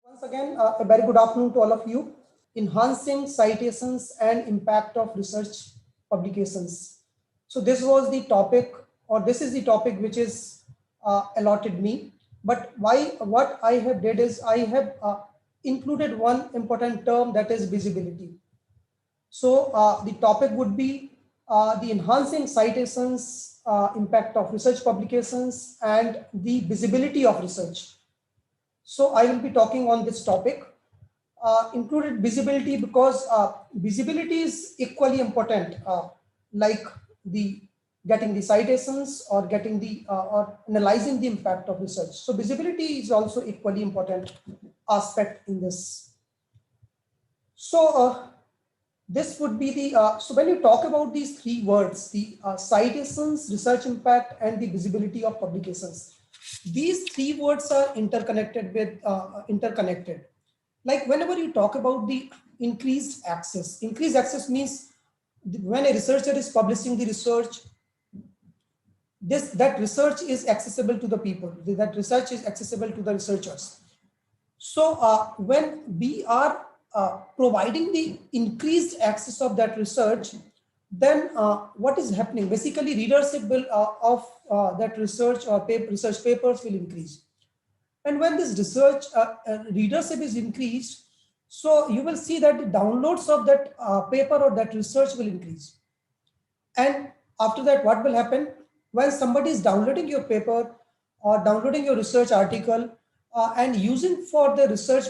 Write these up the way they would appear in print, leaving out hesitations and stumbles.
Once again, a very good afternoon to all of you. Enhancing citations and impact of research publications. So this was the topic, or this is the topic which is allotted me. But what I have did is I have included one important term, that is visibility. So the topic would be the enhancing citations, impact of research publications, and the visibility of research. So I will be talking on this topic. Included visibility because visibility is equally important, like the getting the citations or getting the or analyzing the impact of research. So visibility is also equally important aspect in this. So this would be the so when you talk about these three words, the citations, research impact, and the visibility of publications, these three words are interconnected. Like whenever you talk about the increased access means when a researcher is publishing the research, that research is accessible to the people, that research is accessible to the researchers. So when we are providing the increased access of that research, then what is happening? Basically, readership will, of that research or research papers will increase. And when this research readership is increased, so you will see that the downloads of that paper or that research will increase. And after that, what will happen? When somebody is downloading your paper or downloading your research article and using for the research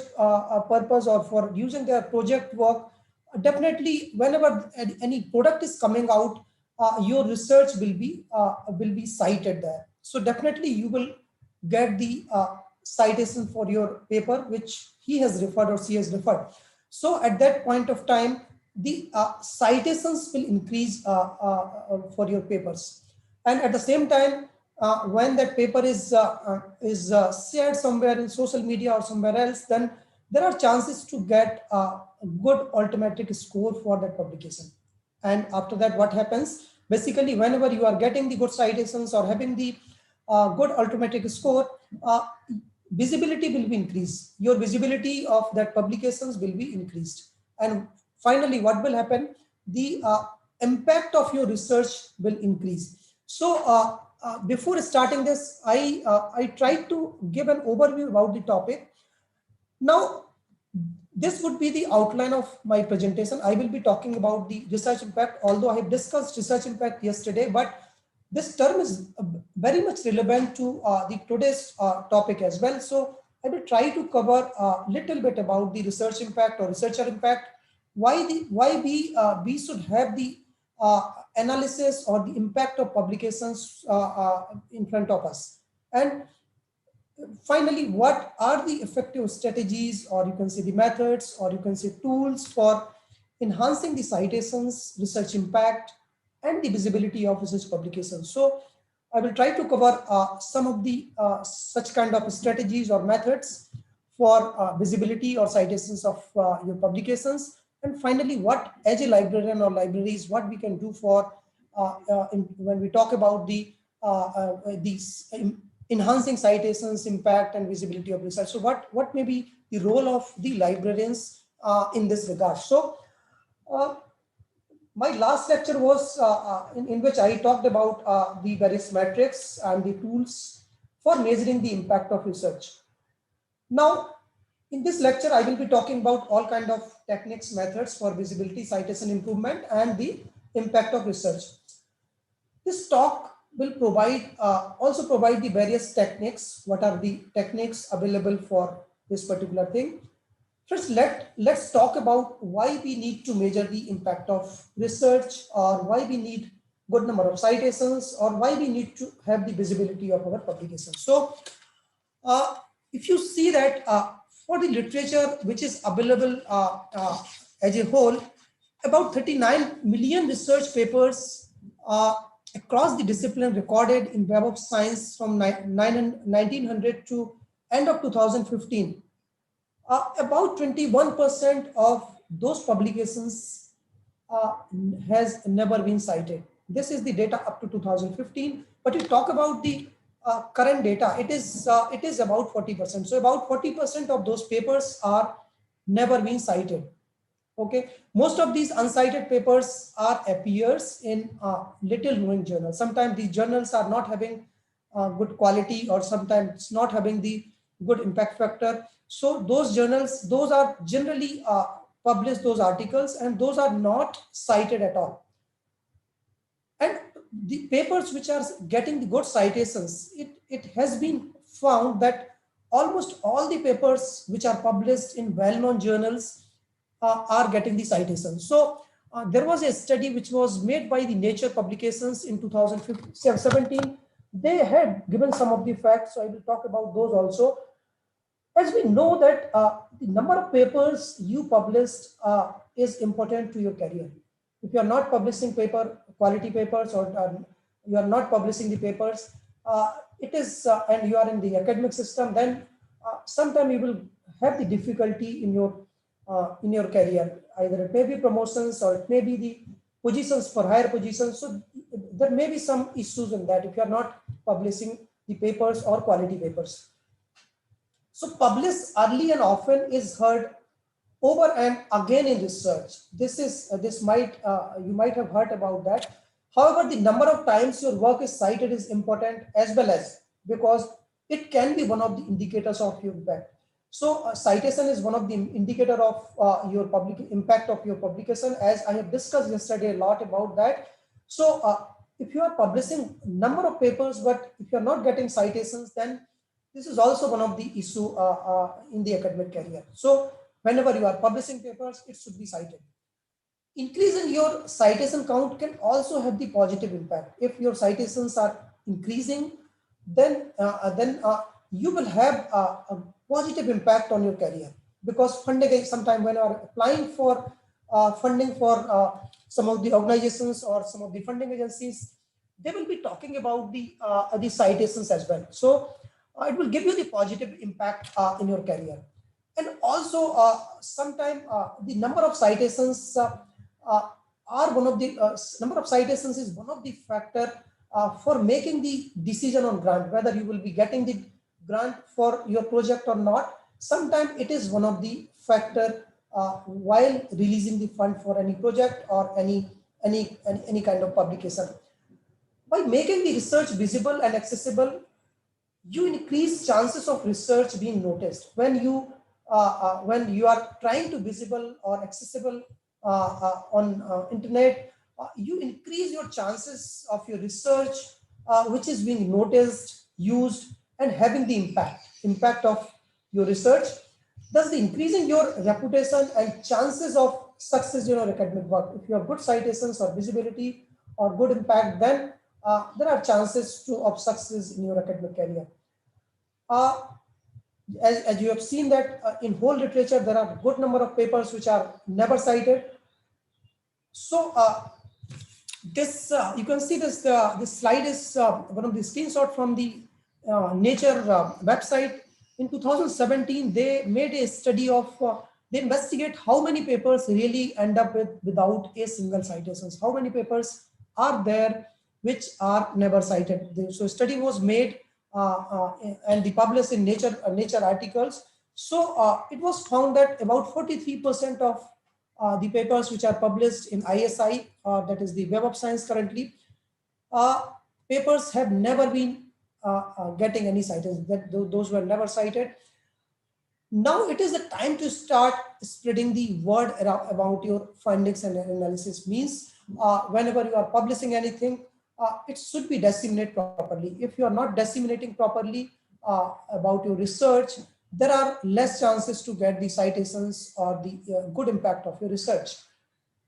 purpose or for using their project work, definitely whenever any product is coming out, your research will be cited there. So definitely you will get the citation for your paper which he has referred or she has referred. So at that point of time, the citations will increase for your papers. And at the same time, when that paper is shared somewhere in social media or somewhere else, then there are chances to get a good automatic score for that publication. And after that, what happens? Basically, whenever you are getting the good citations or having the good automatic score, visibility will be increased. Your visibility of that publications will be increased. And finally, what will happen? The impact of your research will increase. So before starting this, I tried to give an overview about the topic. Now, this would be the outline of my presentation. I will be talking about the research impact, although I have discussed research impact yesterday, but this term is very much relevant to the today's topic as well. So I will try to cover a little bit about the research impact or researcher impact, why we should have the analysis or the impact of publications in front of us. And finally, what are the effective strategies, or you can say the methods, or you can say tools for enhancing the citations, research impact, and the visibility of research publications. So I will try to cover some of the such kind of strategies or methods for visibility or citations of your publications. And finally, what as a librarian or libraries, what we can do for when we talk about these enhancing citations, impact, and visibility of research. So what may be the role of the librarians in this regard? So my last lecture was in which I talked about the various metrics and the tools for measuring the impact of research. Now, in this lecture, I will be talking about all kind of techniques, methods for visibility, citation improvement, and the impact of research. This talk will also provide the various techniques. What are the techniques available for this particular thing? First, let's talk about why we need to measure the impact of research, or why we need good number of citations, or why we need to have the visibility of our publications. So if you see that for the literature which is available as a whole, about 39 million research papers across the discipline recorded in Web of Science from 1900 to end of 2015. About 21% of those publications has never been cited. This is the data up to 2015. But you talk about the current data, it is about 40%. So about 40% of those papers are never been cited. Okay, most of these uncited papers are appears in little known journals. Sometimes these journals are not having good quality, or sometimes not having the good impact factor. So those journals, those are generally publish those articles, and those are not cited at all. And the papers which are getting the good citations, it has been found that almost all the papers which are published in well-known journals are getting the citations. So there was a study which was made by the Nature publications in 2017. They had given some of the facts, so I will talk about those also. As we know that the number of papers you published is important to your career. If you are not publishing quality papers, or you are not publishing the papers, and you are in the academic system, then sometime you will have the difficulty in your career. Either it may be promotions, or it may be the positions for higher positions. So there may be some issues in that if you are not publishing the papers or quality papers. So publish early and often is heard over and again in research. This might you might have heard about that. However, the number of times your work is cited is important as well, as because it can be one of the indicators of your impact. So citation is one of the indicator of your public impact of your publication, as I have discussed yesterday a lot about that. So if you are publishing number of papers, but if you are not getting citations, then this is also one of the issue in the academic career. So whenever you are publishing papers, it should be cited. Increase in your citation count can also have the positive impact. If your citations are increasing, then you will have a positive impact on your career, because funding, sometime when you are applying for funding for some of the organizations or some of the funding agencies, they will be talking about the citations as well. So it will give you the positive impact in your career. And also sometime the number of citations are one of the number of citations is one of the factor for making the decision on grant, whether you will be getting the grant for your project or not. Sometimes it is one of the factor while releasing the fund for any project or any kind of publication. By making the research visible and accessible, you increase chances of research being noticed. When you are trying to visible or accessible on internet, you increase your chances of your research which is being noticed, used, and having the impact of your research. Thus, the increasing your reputation and chances of success in your academic work. If you have good citations or visibility or good impact, then there are chances of success in your academic career. As you have seen that in whole literature, there are a good number of papers which are never cited. So this you can see this slide is one of the screenshot from the Nature website. In 2017, they made a study of they investigate how many papers really end up without a single citations. How many papers are there which are never cited? So a study was made and they published in Nature articles. So it was found that about 43% of the papers which are published in ISI, that is the Web of Science currently, papers have never been getting any citations. Those were never cited. Now it is the time to start spreading the word about your findings and analysis. Means whenever you are publishing anything, it should be disseminated properly. If you are not disseminating properly about your research, there are less chances to get the citations or the good impact of your research.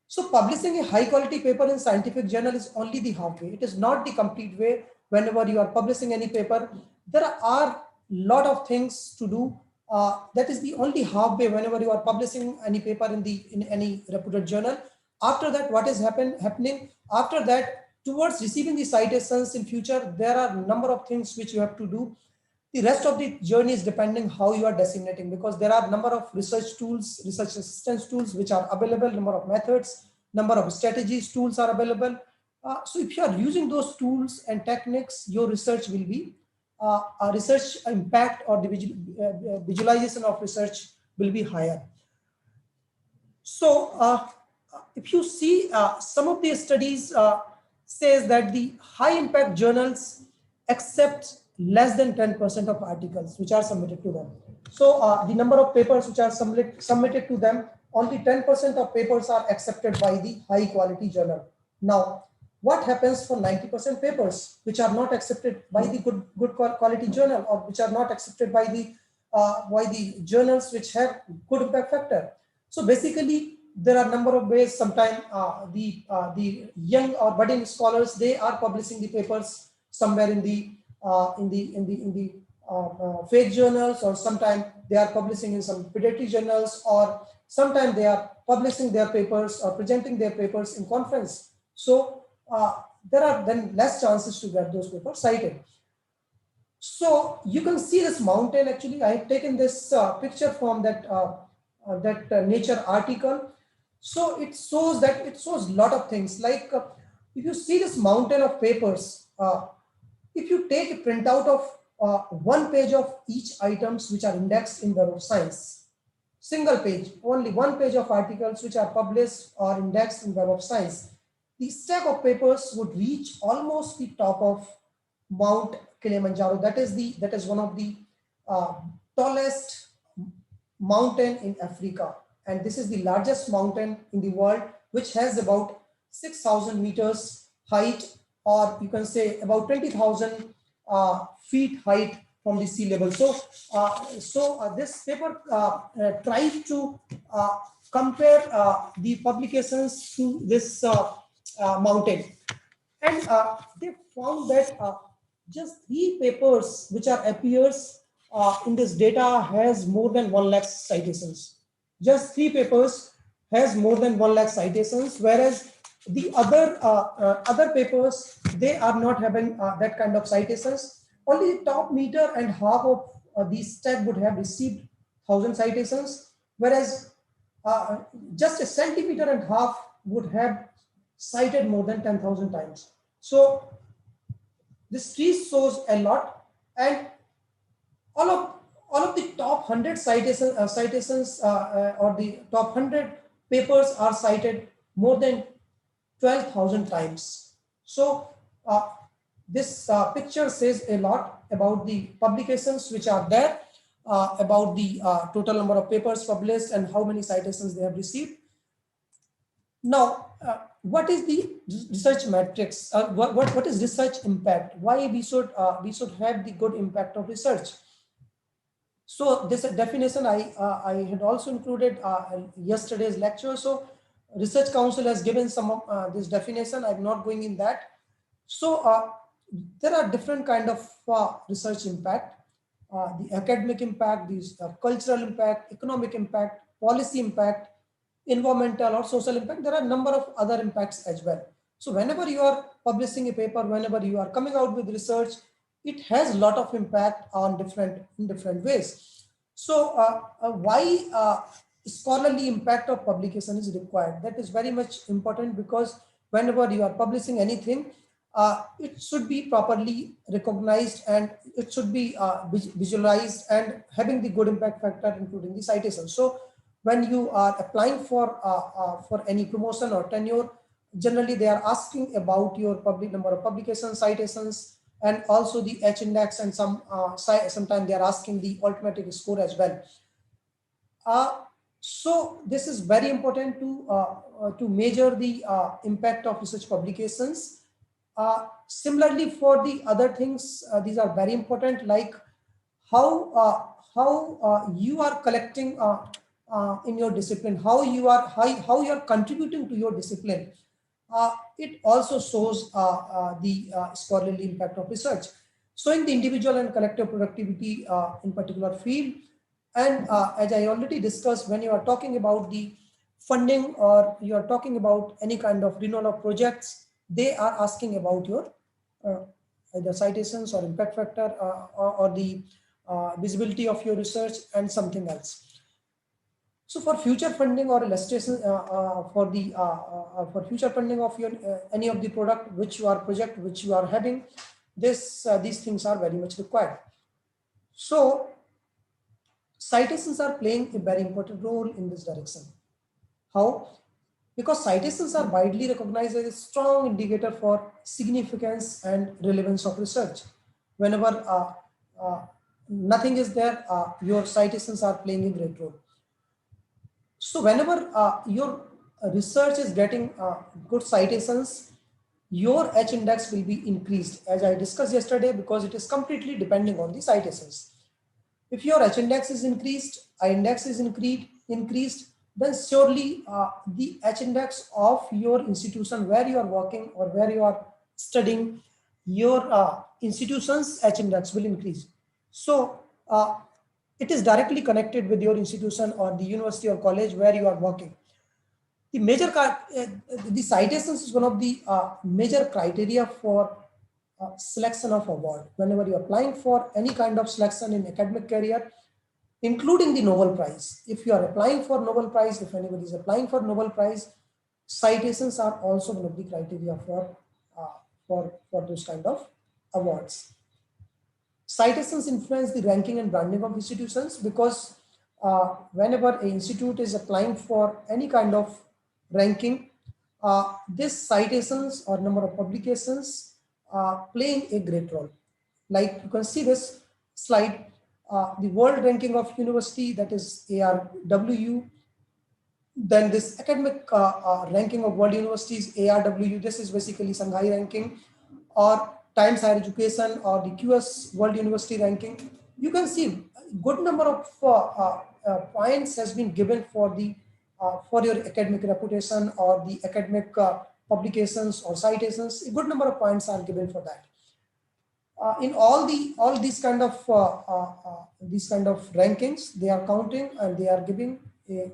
So publishing a high quality paper in scientific journal is only the halfway. It is not the complete way. Whenever you are publishing any paper, there are a lot of things to do. That is the only halfway whenever you are publishing any paper in any reputed journal. After that, what is happening? After that, towards receiving the citations in future, there are a number of things which you have to do. The rest of the journey is depending how you are disseminating, because there are a number of research tools, research assistance tools which are available, number of methods, number of strategies, tools are available. So if you are using those tools and techniques, your research will be research impact or the visualization of research will be higher. So if you see some of the studies says that the high impact journals accept less than 10% of articles which are submitted to them. So the number of papers which are submitted to them, only 10% of papers are accepted by the high quality journal. Now, what happens for 90% papers which are not accepted by the good quality journal, or which are not accepted by the journals which have good impact factor? So basically, there are a number of ways. Sometimes the young or budding scholars, they are publishing the papers somewhere in the fake journals, or sometimes they are publishing in some pediatric journals, or sometimes they are publishing their papers or presenting their papers in conference. So there are then less chances to get those papers cited. So you can see this mountain. Actually, I have taken this picture from that Nature article. So it shows a lot of things. Like if you see this mountain of papers, if you take a printout of one page of each items which are indexed in Web of Science, single page, only one page of articles which are published or indexed in Web of Science, the stack of papers would reach almost the top of Mount Kilimanjaro. That is one of the tallest mountain in Africa, and this is the largest mountain in the world, which has about 6,000 meters height, or you can say about 20,000 feet height from the sea level. So, this paper tried to compare the publications to this mountain, and they found that just 3 papers which are appears in this data has more than 1 lakh citations. Just 3 papers has more than 1 lakh citations, whereas the other papers, they are not having that kind of citations. Only the top meter and half of the stack would have received 1,000 citations, whereas just a centimeter and half would have cited more than 10,000 times. So this tree shows a lot, and all of the top 100 citations or the top 100 papers are cited more than 12,000 times. So this picture says a lot about the publications which are there, about the total number of papers published and how many citations they have received. Now, what is the research metrics? What is research impact? Why we should have the good impact of research? So this definition I had also included yesterday's lecture. So Research Council has given some of this definition. I'm not going in that. So there are different kind of research impact: the academic impact, the cultural impact, economic impact, policy impact, environmental or social impact. There are a number of other impacts as well. So whenever you are publishing a paper, whenever you are coming out with research, it has a lot of impact on different ways. So why scholarly impact of publication is required? That is very much important, because whenever you are publishing anything, it should be properly recognized, and it should be visualized and having the good impact factor, including the citation. So when you are applying for any promotion or tenure, generally they are asking about your number of publications, citations, and also the H index, and sometimes they are asking the arithmetic score as well. So this is very important to measure the impact of research publications. Similarly, for the other things, these are very important, like how you are collecting in your discipline, how you are contributing to your discipline. It also shows the scholarly impact of research, showing the individual and collective productivity in particular field. And as I already discussed, when you are talking about the funding, or you are talking about any kind of renewal of projects, they are asking about your either citations or impact factor, or the visibility of your research, and something else. So for future funding or illustration, for future funding of your any of the project which you are having, these things are very much required. So citations are playing a very important role in this direction. How? Because citations are widely recognized as a strong indicator for significance and relevance of research. Whenever nothing is there, your citations are playing a great role. So whenever your research is getting good citations, your H index will be increased, as I discussed yesterday, because it is completely depending on the citations. If your H index is increased, I index is increased, then surely the H index of your institution where you are working or where you are studying, your institution's H index will increase. So it is directly connected with your institution or the university or college where you are working. The the citations is one of the major criteria for selection of award. Whenever you are applying for any kind of selection in academic career, including the Nobel Prize. If you are applying for Nobel Prize, if anybody is applying for Nobel Prize, citations are also one of the criteria for those kind of awards. Citations influence the ranking and branding of institutions because whenever an institute is applying for any kind of ranking, this citations or number of publications playing a great role. Like you can see this slide, the world ranking of university, that is ARW. Then this academic ranking of world universities, ARW, this is basically Shanghai ranking, or Times Higher Education or the QS World University ranking. You can see good number of points has been given for the for your academic reputation or the academic publications or citations. A good number of points are given for that. In all these kind of rankings, they are counting and they are giving a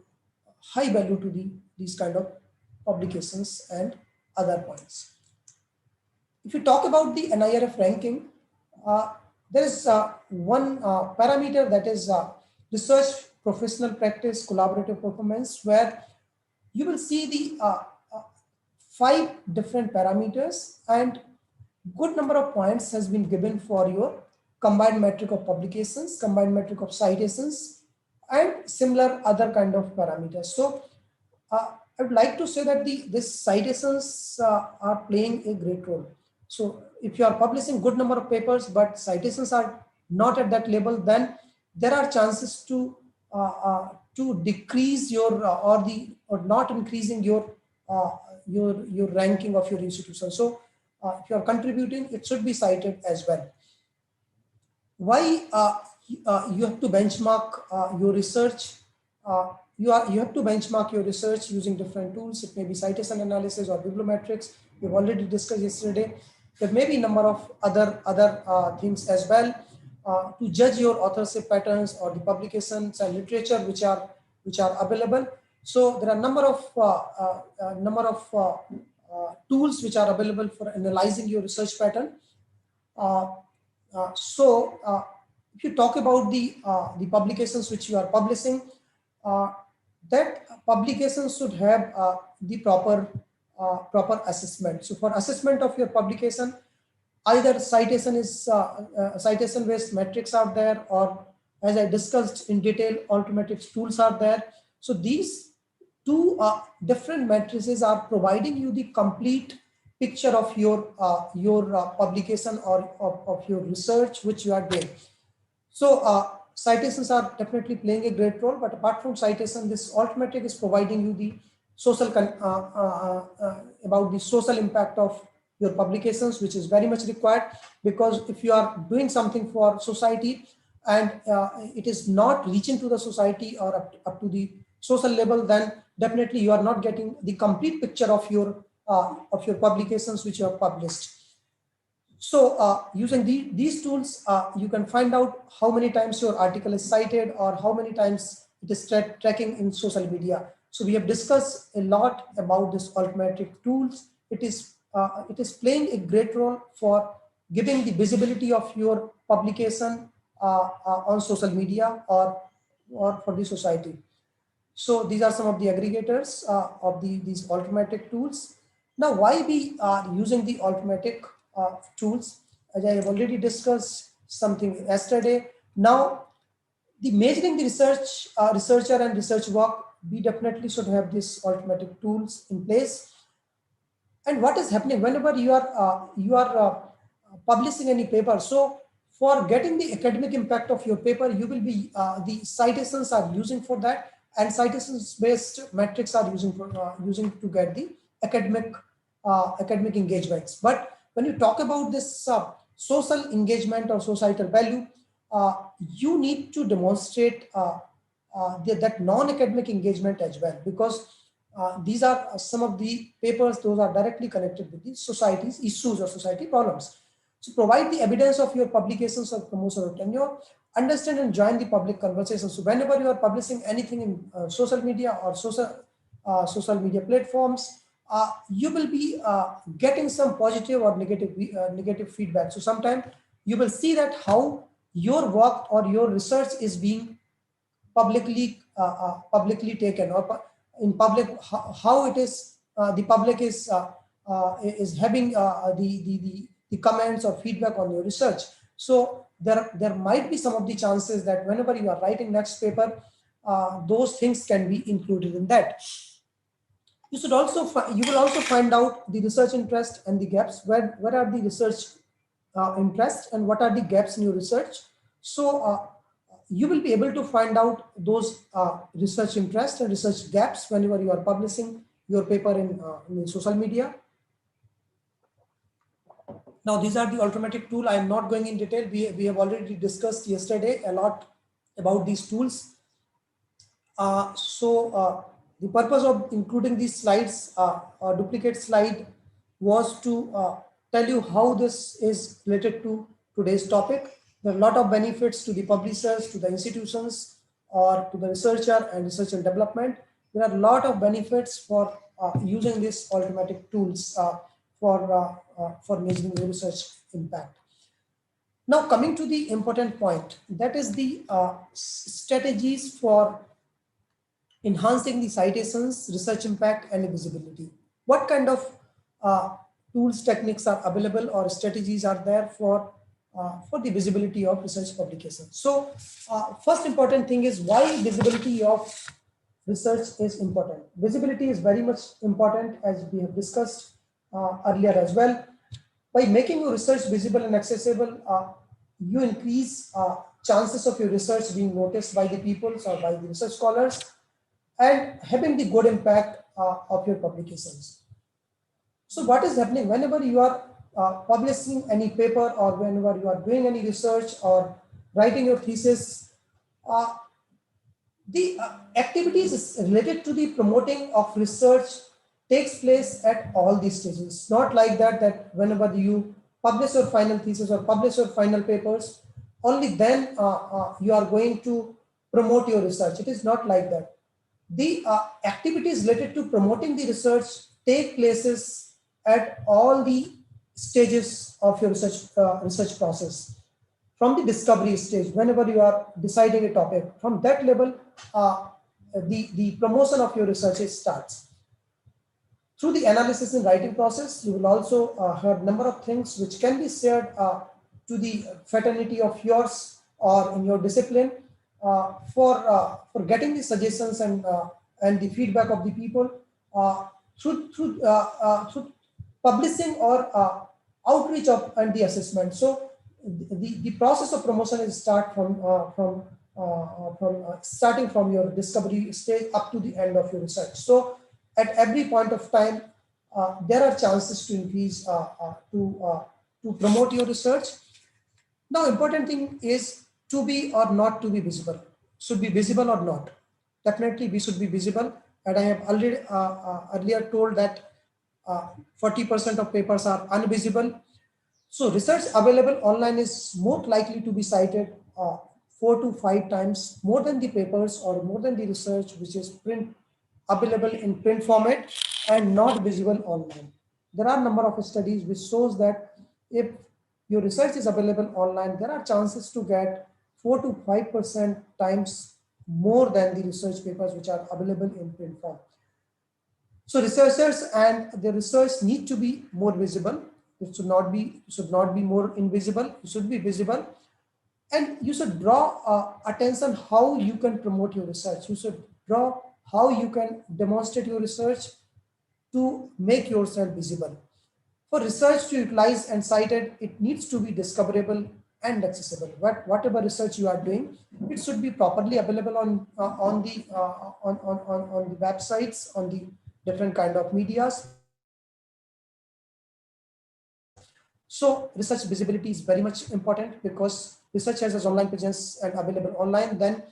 high value to these kind of publications and other points. If you talk about the NIRF ranking, there is one parameter, that is research, professional practice, collaborative performance, where you will see the 5 different parameters, and good number of points has been given for your combined metric of publications, combined metric of citations, and similar other kind of parameters. So I would like to say that this citations are playing a great role. So if you are publishing good number of papers, but citations are not at that level, then there are chances to decrease your or not increasing your ranking of your institution. So if you are contributing, it should be cited as well. Why you have to benchmark your research? You have to benchmark your research using different tools. It may be citation analysis or bibliometrics. We've already discussed yesterday. There may be a number of other things as well to judge your authorship patterns or the publications and literature which are available. So there are number of tools which are available for analyzing your research pattern. If you talk about the publications which you are publishing, that publications should have the proper assessment. So for assessment of your publication, either citation based metrics are there, or as I discussed in detail, alternatives tools are there. So these two different matrices are providing you the complete picture of your publication or of your research which you are doing. So citations are definitely playing a great role, but apart from citation, this altmetric is providing you the social about the social impact of your publications, which is very much required, because if you are doing something for society and it is not reaching to the society or up to the social level, then definitely you are not getting the complete picture of your publications which you have published. So using these tools, you can find out how many times your article is cited or how many times it is tracking in social media. So we have discussed a lot about this altmetric tools. It is playing a great role for giving the visibility of your publication on social media or for the society. So these are some of the aggregators of these altmetric tools. Now, why we are using the altmetric tools? as I have already discussed something yesterday. Now, the measuring the researcher and research work, we definitely should have these automatic tools in place. And what is happening whenever you are publishing any paper? So for getting the academic impact of your paper, you will be the citations are using for that, and citations based metrics are using to get the academic engagements. But when you talk about this social engagement or societal value, you need to demonstrate that non-academic engagement as well, because these are some of the papers, those are directly connected with the society's issues or society problems. So provide the evidence of your publications or promotion or tenure, understand and join the public conversation. So whenever you are publishing anything in social media or social media platforms, you will be getting some positive or negative feedback. So sometimes you will see that how your work or your research is being publicly taken, or in public, how it is the public is having the comments or feedback on your research. So there might be some of the chances that whenever you are writing next paper, those things can be included in that. You will also find out the research interest and the gaps. Where are the research interest and what are the gaps in your research? So you will be able to find out those research interest and research gaps whenever you are publishing your paper in social media. Now, these are the automatic tool. I am not going in detail. We have already discussed yesterday a lot about these tools. The purpose of including these slides, a duplicate slide, was to tell you how this is related to today's topic. There are a lot of benefits to the publishers, to the institutions, or to the researcher and research and development. There are a lot of benefits for using these automatic tools for measuring the research impact. Now, coming to the important point, that is the strategies for enhancing the citations, research impact, and visibility. What kind of tools, techniques are available or strategies are there for the visibility of research publications? So first important thing is why visibility of research is important. Visibility is very much important, as we have discussed earlier as well. By making your research visible and accessible, you increase chances of your research being noticed by the people or by the research scholars, and having the good impact of your publications. So what is happening whenever you are publishing any paper, or whenever you are doing any research or writing your thesis, the activities related to the promoting of research takes place at all these stages. Not like that whenever you publish your final thesis or publish your final papers, only then you are going to promote your research. It is not like that. The activities related to promoting the research take places at all the stages of your research process. From the discovery stage, whenever you are deciding a topic, from that level, the promotion of your research starts. Through the analysis and writing process, you will also have a number of things which can be shared to the fraternity of yours or in your discipline, for getting the suggestions and the feedback of the people through publishing or outreach of and the assessment. So the process of promotion is starting from your discovery stage up to the end of your research. So at every point of time, there are chances to increase to promote your research. Now, important thing is to be or not to be visible. Should be visible or not? Definitely, we should be visible. And I have already earlier told that 40% of papers are invisible. So research available online is more likely to be cited 4 to 5 times more than the papers or more than the research which is available in print format and not visible online. There are a number of studies which shows that if your research is available online, there are chances to get 4 to 5% times more than the research papers which are available in print form. So researchers and the research need to be more visible. It should not be more invisible. It should be visible, and you should draw attention how you can promote your research. You should draw how you can demonstrate your research to make yourself visible. For research to utilize and cited, it needs to be discoverable and accessible. Whatever research you are doing, it should be properly available on the websites, on the different kind of medias. So research visibility is very much important, because research has its online presence and available online, then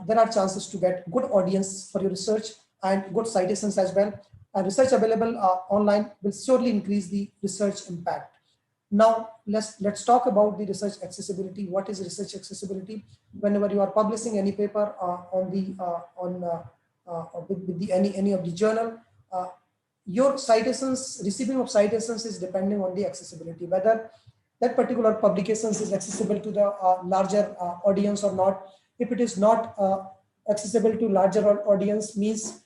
there are chances to get good audience for your research and good citations as well. And research available online will surely increase the research impact. Now let's talk about the research accessibility. What is research accessibility? Whenever you are publishing any paper with the any of the journal, your citations, receiving of citations is depending on the accessibility, whether that particular publications is accessible to the larger audience or not. If it is not accessible to larger audience, means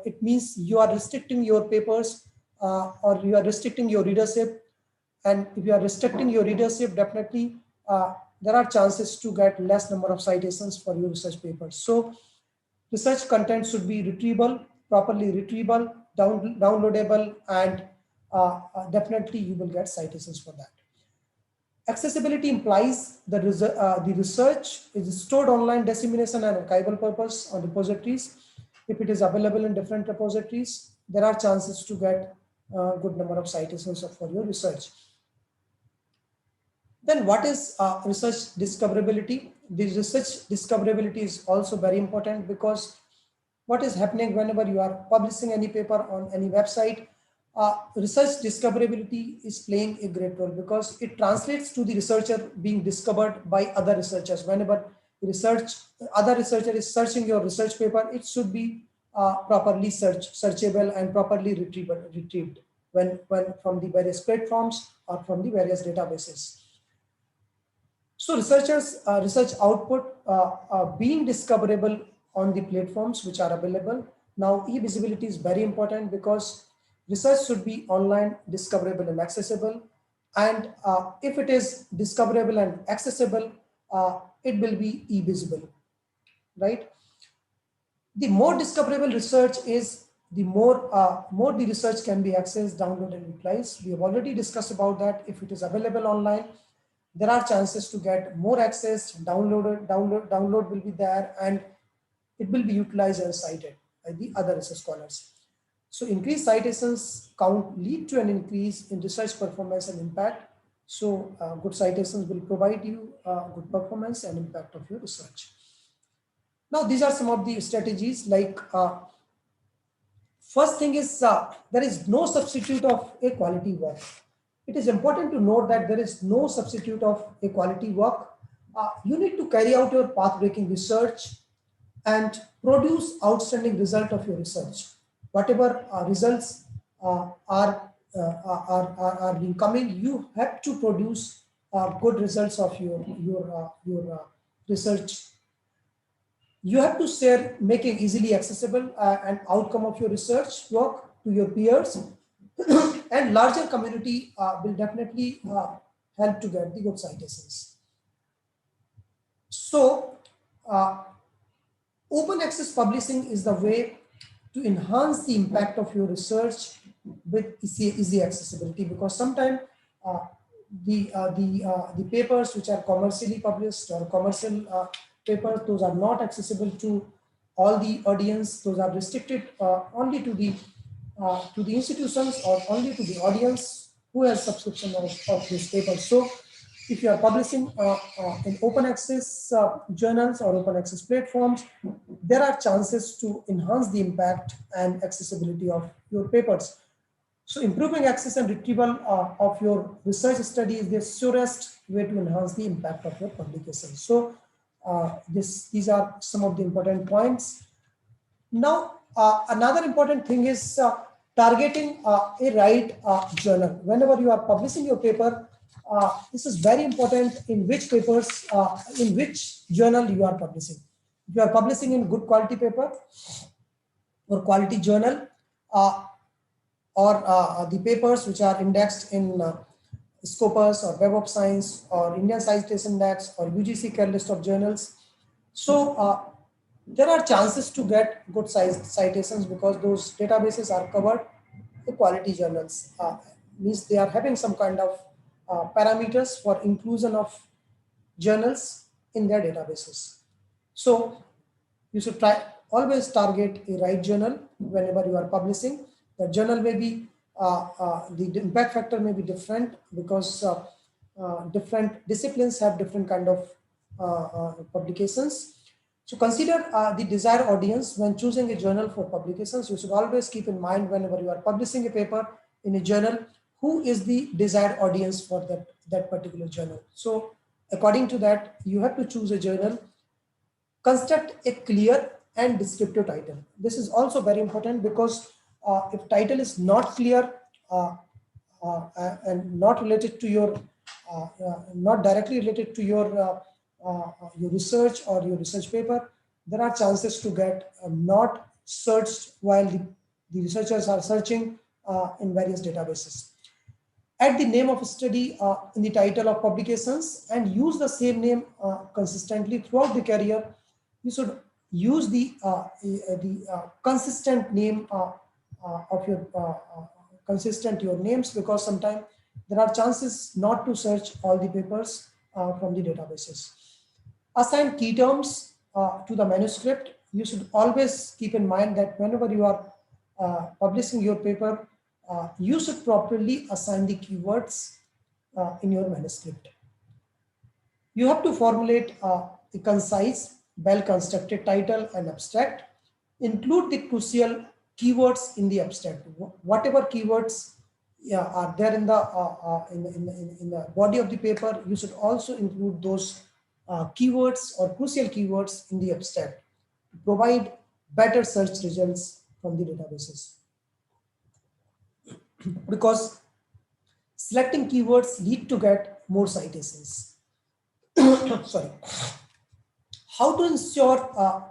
it means you are restricting your papers, or you are restricting your readership. And if you are restricting your readership, definitely there are chances to get less number of citations for your research papers. So research content should be retrievable, properly retrievable, downloadable, and definitely you will get citations for that. Accessibility implies the research is stored online, dissemination and archival purpose on repositories. If it is available in different repositories, there are chances to get a good number of citations for your research. Then what is research discoverability? The research discoverability is also very important, because what is happening whenever you are publishing any paper on any website, research discoverability is playing a great role, because it translates to the researcher being discovered by other researchers. Whenever other researcher is searching your research paper, it should be properly searchable and properly retrieved when from the various platforms or from the various databases. So research output being discoverable on the platforms which are available. Now, e-visibility is very important, because research should be online, discoverable and accessible. And if it is discoverable and accessible, it will be e-visible, right? The more discoverable research is, the more the research can be accessed, downloaded and utilized. We have already discussed about that. If it is available online, there are chances to get more access, download will be there, and it will be utilized and cited by the other research scholars. So increased citations count lead to an increase in research performance and impact. So good citations will provide you good performance and impact of your research. Now, these are some of the strategies. Like first thing is there is no substitute of a quality work. It is important to note that there is no substitute of a quality work. You need to carry out your path-breaking research and produce outstanding result of your research. Whatever results are being coming, you have to produce good results of your research. You have to share, making easily accessible an outcome of your research work to your peers, and larger community will definitely help to get the good citations. So open access publishing is the way to enhance the impact of your research with easy accessibility, because sometimes the papers which are commercially published or commercial papers, those are not accessible to all the audience. Those are restricted only to the institutions or only to the audience who has subscription of this paper. So if you are publishing in open access journals or open access platforms, there are chances to enhance the impact and accessibility of your papers. So improving access and retrieval of your research study is the surest way to enhance the impact of your publication. So these are some of the important points. Now, another important thing is targeting a right journal. Whenever you are publishing your paper, this is very important in which papers, in which journal you are publishing. If you are publishing in good quality paper or quality journal, or the papers which are indexed in Scopus or Web of Science or Indian Citation Index or UGC Care List of Journals. So there are chances to get good sized citations because those databases are covered the quality journals. Means they are having some kind of parameters for inclusion of journals in their databases. So you should try always target a right journal whenever you are publishing. The journal may be the impact factor may be different because different disciplines have different kind of publications. So consider the desired audience when choosing a journal for publications. You should always keep in mind whenever you are publishing a paper in a journal, who is the desired audience for that particular journal. So according to that, you have to choose a journal. Construct a clear and descriptive title. This is also very important because if title is not clear and not related to your, not directly related to your research or your research paper, there are chances to get not searched while the researchers are searching in various databases. Add the name of a study in the title of publications and use the same name consistently throughout the career. You should use the consistent name of your consistent your names, because sometimes there are chances not to search all the papers from the databases. Assign key terms to the manuscript. You should always keep in mind that whenever you are publishing your paper, you should properly assign the keywords in your manuscript. You have to formulate a concise, well-constructed title and abstract. Include the crucial keywords in the abstract. Whatever keywords are there in the body of the paper, you should also include those keywords or crucial keywords in the abstract to provide better search results from the databases. Because selecting keywords lead to get more citations. Sorry. How to ensure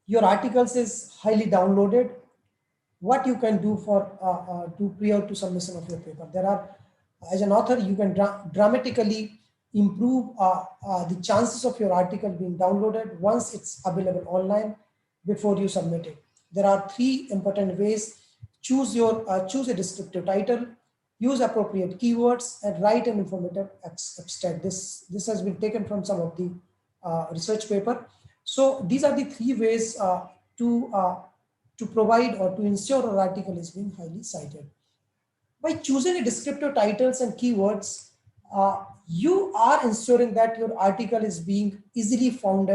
your articles is highly downloaded? What you can do for prior to submission of your paper? There are, as an author, you can dramatically improve the chances of your article being downloaded once it's available online before you submit it. There are 3 important ways. Choose a descriptive title, use appropriate keywords, and write an informative abstract. This has been taken from some of the research paper. So these are the 3 ways to provide or to ensure an article is being highly cited. By choosing a descriptive titles and keywords, you are ensuring that your article is being easily found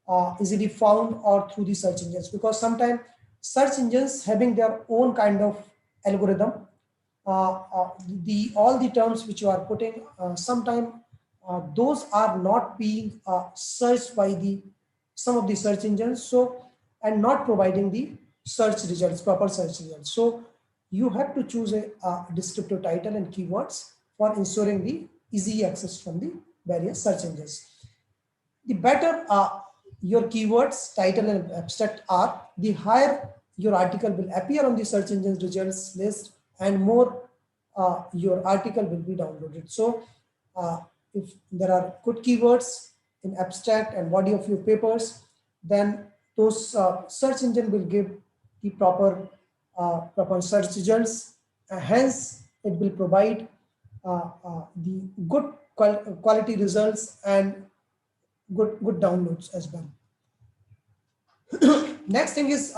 or through the search engines, because sometimes search engines having their own kind of algorithm, all the terms which you are putting, sometimes those are not being searched by some of the search engines, so and not providing the search results, proper search results. So you have to choose a descriptive title and keywords for ensuring the easy access from the various search engines. The better your keywords, title and abstract are, the higher your article will appear on the search engines results list, and more your article will be downloaded. So if there are good keywords in abstract and body of your papers, then those search engine will give the proper search results. Hence, it will provide the good quality results and good downloads as well. Next thing is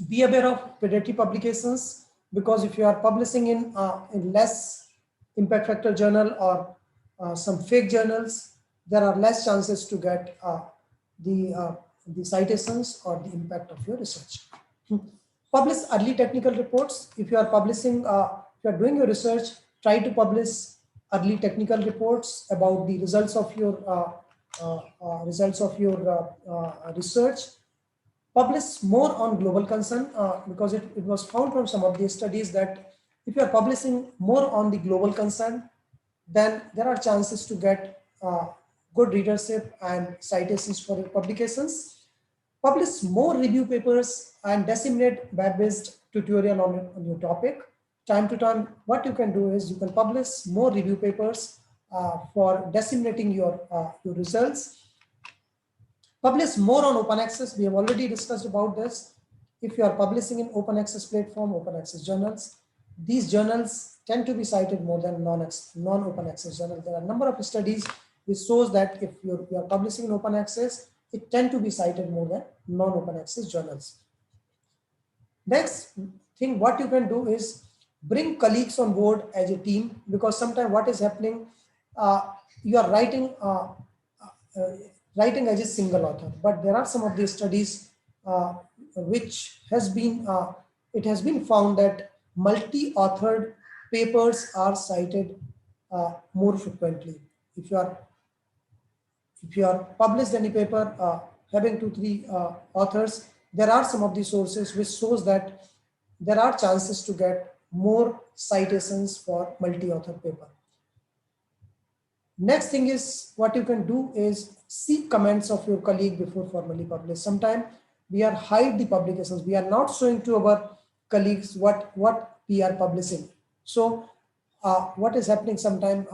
be aware of predatory publications, because if you are publishing in less impact factor journal or some fake journals, there are less chances to get the citations or the impact of your research. Publish early technical reports. If you are publishing, if you are doing your research, try to publish early technical reports about the results of your research. Publish more on global concern, because it was found from some of the studies that if you are publishing more on the global concern, then there are chances to get good readership and citations for your publications. Publish more review papers and disseminate web-based tutorial on your topic. Time to time, what you can do is you can publish more review papers for disseminating your results. Publish more on open access. We have already discussed about this. If you are publishing in open access platform, open access journals, these journals tend to be cited more than non-open access journals. There are a number of studies which shows that if you are publishing in open access, it tend to be cited more than non-open access journals. Next thing, what you can do is bring colleagues on board as a team, because sometimes what is happening, you are writing as a single author, but there are some of these studies which has been it has been found that multi-authored papers are cited more frequently. If you are published any paper having 2-3 authors, there are some of the sources which shows that there are chances to get more citations for multi-author paper. Next thing is, what you can do is seek comments of your colleague before formally publish. Sometimes we are hide the publications. We are not showing to our colleagues what we are publishing. So what is happening sometimes,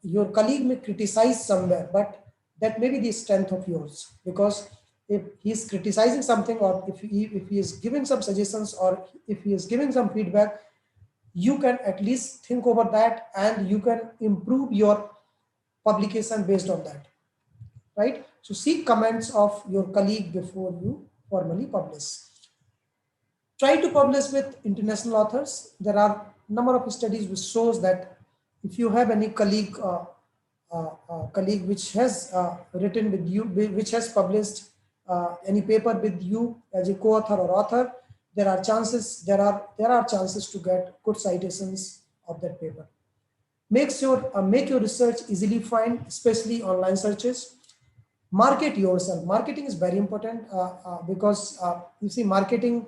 your colleague may criticize somewhere, but that may be the strength of yours, because if he is criticizing something, or if he is giving some suggestions, or if he is giving some feedback, you can at least think over that and you can improve your publication based on that, right? So seek comments of your colleague before you formally publish. Try to publish with international authors. There are a number of studies which shows that if you have any colleague which has written with you, which has published any paper with you as a co-author or author, there are chances to get good citations of that paper. Make your research easily find, especially online searches. Market yourself. Marketing is very important because you see, marketing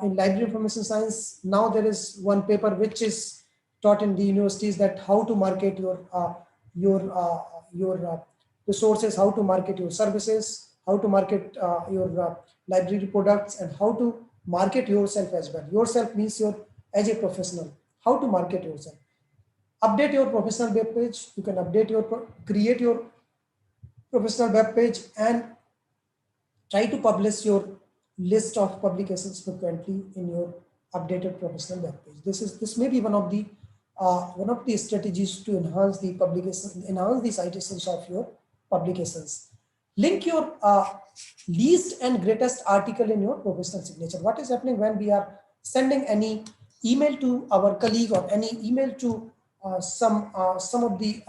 in library information science, now there is one paper which is taught in the universities, that how to market your resources, how to market your services, how to market your library products, and how to market yourself as well. Yourself means as a professional, how to market yourself. Update your professional web page. You can create your professional web page and try to publish your list of publications frequently in your updated professional web page. This may be one of the strategies to enhance the citations of your publications. Link your least and greatest article in your professional signature. What is happening when we are sending any email to our colleague, or any email to some of the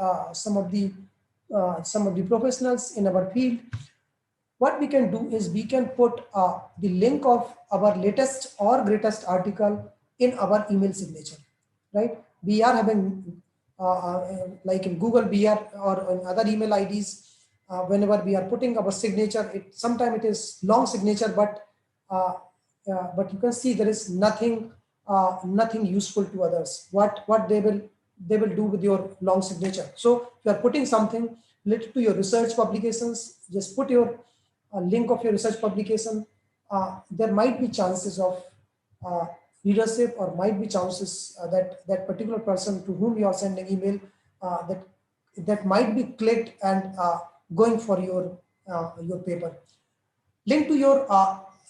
professionals in our field? What we can do is we can put the link of our latest or greatest article in our email signature, right? We are having like in Google, we are, or in other email IDs, whenever we are putting our signature, sometimes it is long signature, but you can see there is nothing useful to others. What they will do with your long signature. So if you are putting something related to your research publications, just put your link of your research publication. There might be chances of readership, or might be chances that particular person to whom you are sending email, that might be clicked and going for your paper. Link to your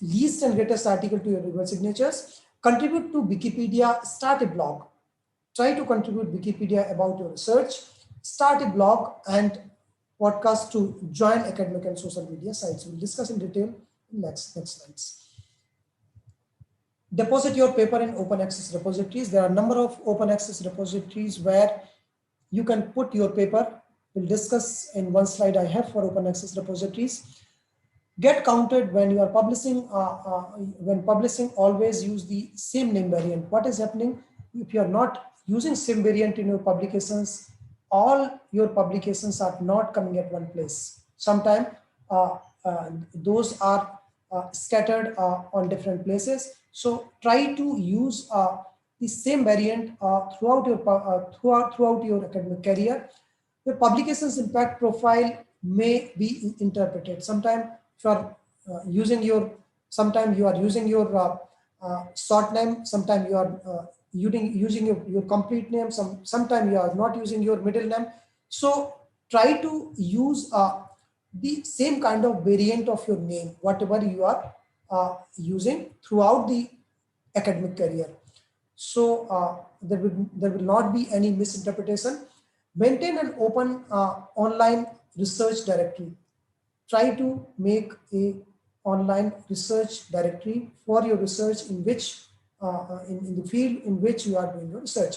least and greatest article to your email signatures. Contribute to Wikipedia. Start a blog. Try to contribute Wikipedia about your research. Start a blog and podcast to join academic and social media sites. We'll discuss in detail in next slides. Deposit your paper in open access repositories. There are a number of open access repositories where you can put your paper. We'll discuss in one slide I have for open access repositories. Get counted when you are publishing. When publishing, always use the same name variant. What is happening if you are not using same variant in your publications? All your publications are not coming at one place. Sometimes those are scattered on different places. So try to use the same variant throughout your academic career. Your publications impact profile may be interpreted. Sometimes you are using your short name, sometimes you are using your complete name, sometimes you are not using your middle name. So try to use the same kind of variant of your name, whatever you are using throughout the academic career. So there will not be any misinterpretation. Maintain an open online research directory. Try to make a online research directory for your research in which in the field in which you are doing your research.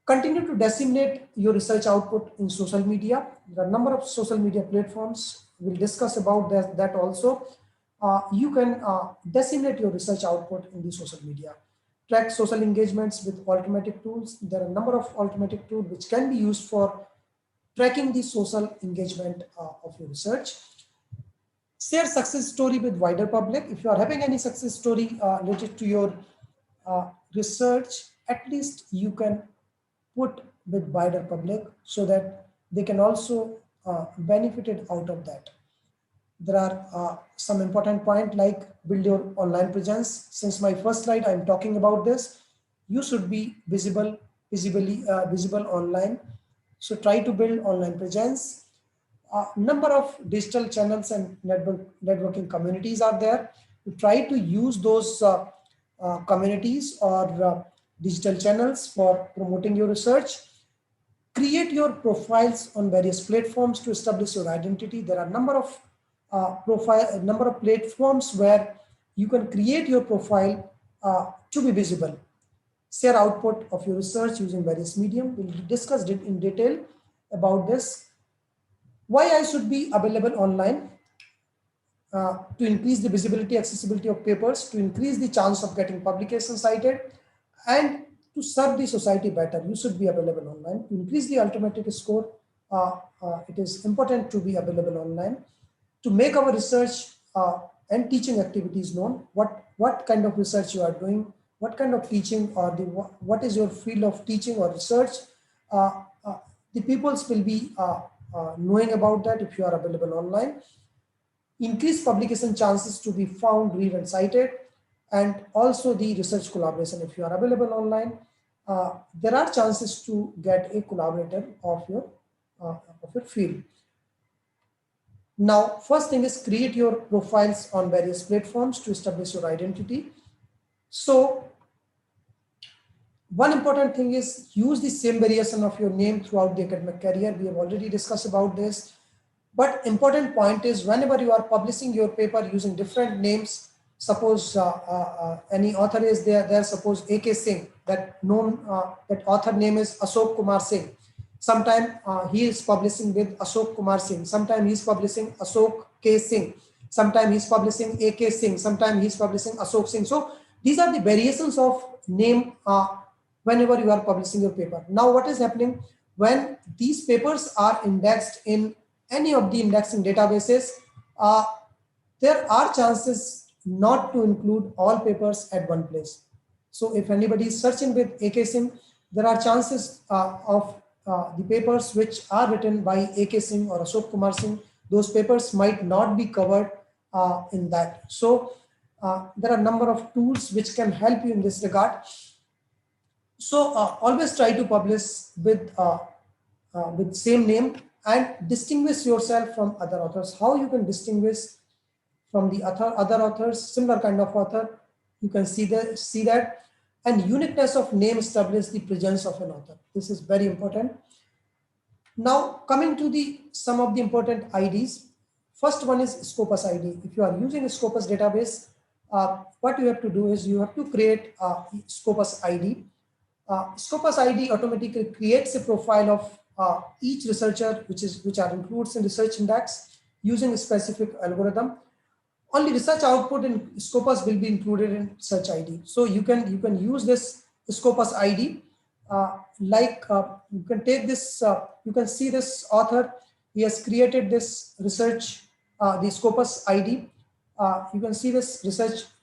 Continue to disseminate your research output in social media. There are a number of social media platforms. We'll discuss about that also. You can disseminate your research output in the social media. Track social engagements with automatic tools. There are a number of automatic tools which can be used for tracking the social engagement of your research. Share success story with wider public. If you are having any success story related to your research, at least you can put with wider public so that they can also benefited out of that. There are some important point like build your online presence. Since my first slide, I'm talking about this. You should be visible online. So try to build online presence. Number of digital channels and networking communities are there. You try to use those communities or digital channels for promoting your research. Create your profiles on various platforms to establish your identity. There are a number of platforms where you can create your profile to be visible. Share output of your research using various medium. We'll discuss it in detail about this. Why I should be available online? To increase the visibility, accessibility of papers, to increase the chance of getting publication cited, and to serve the society better, you should be available online. To increase the ultimate score, it is important to be available online. To make our research and teaching activities known, what kind of research you are doing, what kind of teaching, or what is your field of teaching or research, the peoples will be knowing about that if you are available online. Increase publication chances to be found, read, and cited, and also the research collaboration. If you are available online, there are chances to get a collaborator of your field. Now, first thing is create your profiles on various platforms to establish your identity. So one important thing is use the same variation of your name throughout the academic career. We have already discussed about this. But important point is whenever you are publishing your paper using different names, suppose any author is there, suppose A.K. Singh, that author name is Ashok Kumar Singh. Sometime he is publishing with Ashok Kumar Singh. Sometime he is publishing Ashok K. Singh. Sometime he is publishing A.K. Singh. Sometime he is publishing Ashok Singh. So these are the variations of name whenever you are publishing your paper. Now what is happening when these papers are indexed in any of the indexing databases, there are chances not to include all papers at one place. So if anybody is searching with A.K. Singh, there are chances of the papers which are written by A.K. Singh or Ashok Kumar Singh, those papers might not be covered in that. So there are a number of tools which can help you in this regard. So always try to publish with same name and distinguish yourself from other authors. How you can distinguish from the other authors, similar kind of author, you can see that. And uniqueness of name establish the presence of an author. This is very important. Now coming to some of the important IDs. First one is Scopus ID. If you are using a Scopus database, what you have to do is you have to create Scopus ID. Scopus ID automatically creates a profile of each researcher, which are includes in research index using a specific algorithm. Only research output in Scopus will be included in search ID. So you can use this Scopus ID. You can take this. You can see this author. He has created this research, the Scopus ID. You can see this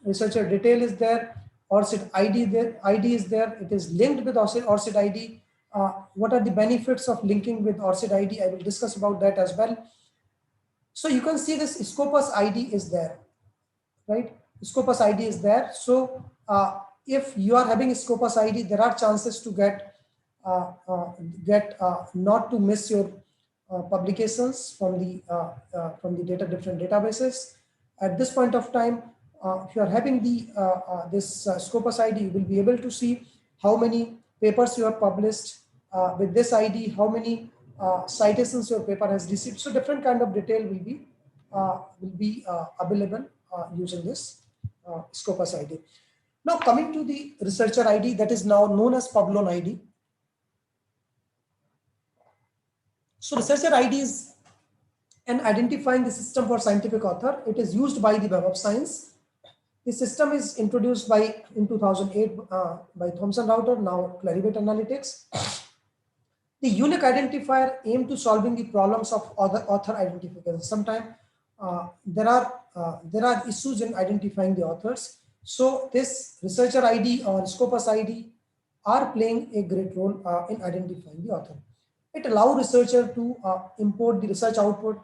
researcher detail is there. Orcid ID is there. It is linked with Orcid ID. What are the benefits of linking with Orcid ID? I will discuss about that as well. So you can see this Scopus ID is there, right? Scopus ID is there. So if you are having Scopus ID, there are chances to not to miss your publications from the different databases. At this point of time, if you are having this Scopus ID, you will be able to see how many papers you have published with this ID, how many citations your paper has received. So different kind of detail will be available using this Scopus ID. Now coming to the researcher ID, that is now known as Publon ID. So researcher ID is an identifying the system for scientific author. It is used by the Web of Science. The system is introduced in 2008 by Thomson Router, now Clarivate Analytics. The unique identifier aim to solving the problems of author identification. Sometimes there are issues in identifying the authors. So this researcher ID or Scopus ID are playing a great role in identifying the author. It allows researcher to import the research output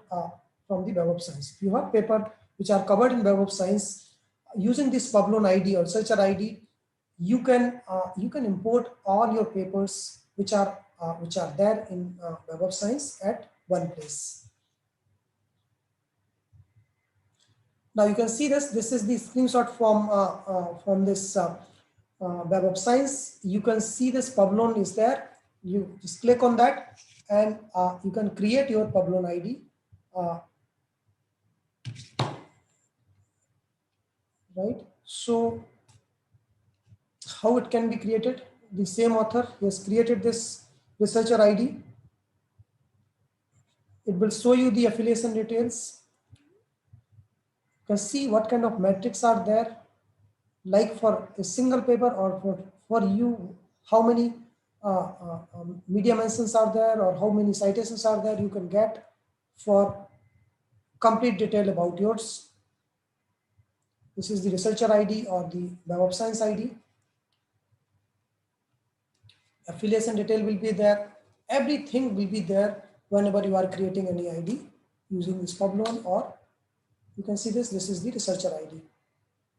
from the Web of Science. If you have paper which are covered in Web of Science, using this Publon ID or researcher ID, you can import all your papers which are there in Web of Science at one place. Now you can see this. This is the screenshot from this Web of Science. You can see this Publon is there. You just click on that, and you can create your Publon ID. Right. So how it can be created? The same author has created this researcher ID. It will show you the affiliation details. You can see what kind of metrics are there, like for a single paper or for you, how many media mentions are there or how many citations are there. You can get for complete detail about yours. This is the researcher ID or the Web of Science ID. Affiliation detail will be there. Everything will be there whenever you are creating any ID using this Publon, or you can see this. This is the researcher ID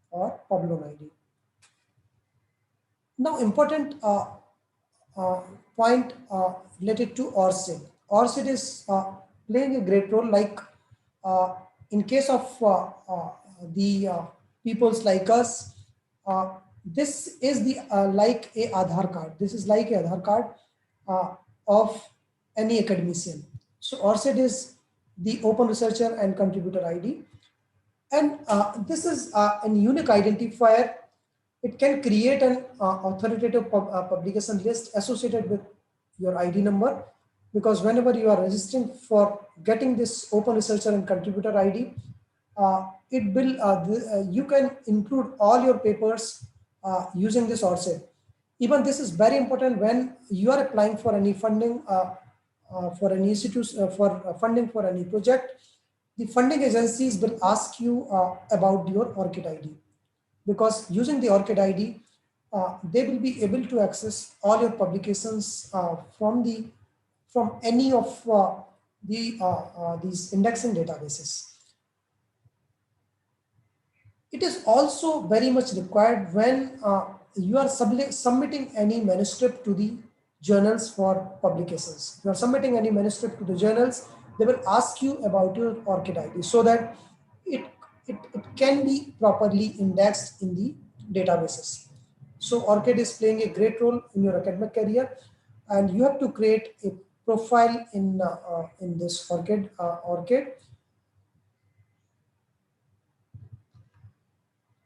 or Publon ID. Now, important point related to Orcid. Orcid is playing a great role. Like in case of the peoples like us, this is the like a Aadhaar card. This is like a Aadhaar card of any academician. So Orcid is the open researcher and contributor ID. And this is a unique identifier. It can create an authoritative publication list associated with your ID number, because whenever you are registering for getting this open researcher and contributor ID, it will you can include all your papers using this Orcid. Even this is very important when you are applying for any funding for any institute for funding for any project. The funding agencies will ask you about your Orcid ID, because using the Orcid ID, they will be able to access all your publications from any of these indexing databases. It is also very much required when you are submitting any manuscript to the journals for publications. If you are submitting any manuscript to the journals, they will ask you about your Orcid ID so that it can be properly indexed in the databases. So Orcid is playing a great role in your academic career, and you have to create a profile in this Orcid.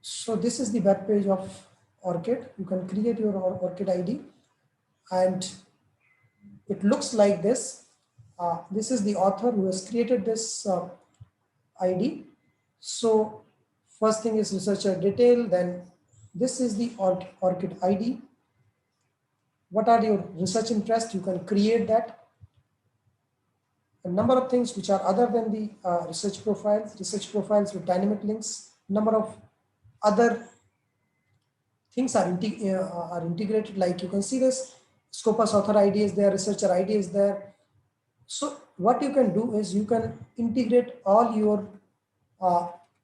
So this is the web page of Orcid. You can create your Orcid ID, and it looks like this. This is the author who has created this ID. So first thing is researcher detail, then this is the Orcid ID. What are your research interests? You can create that. A number of things which are other than the research profiles with dynamic links. Number of other things are integrated, like you can see this Scopus author ID is there, researcher ID is there. So what you can do is you can integrate all your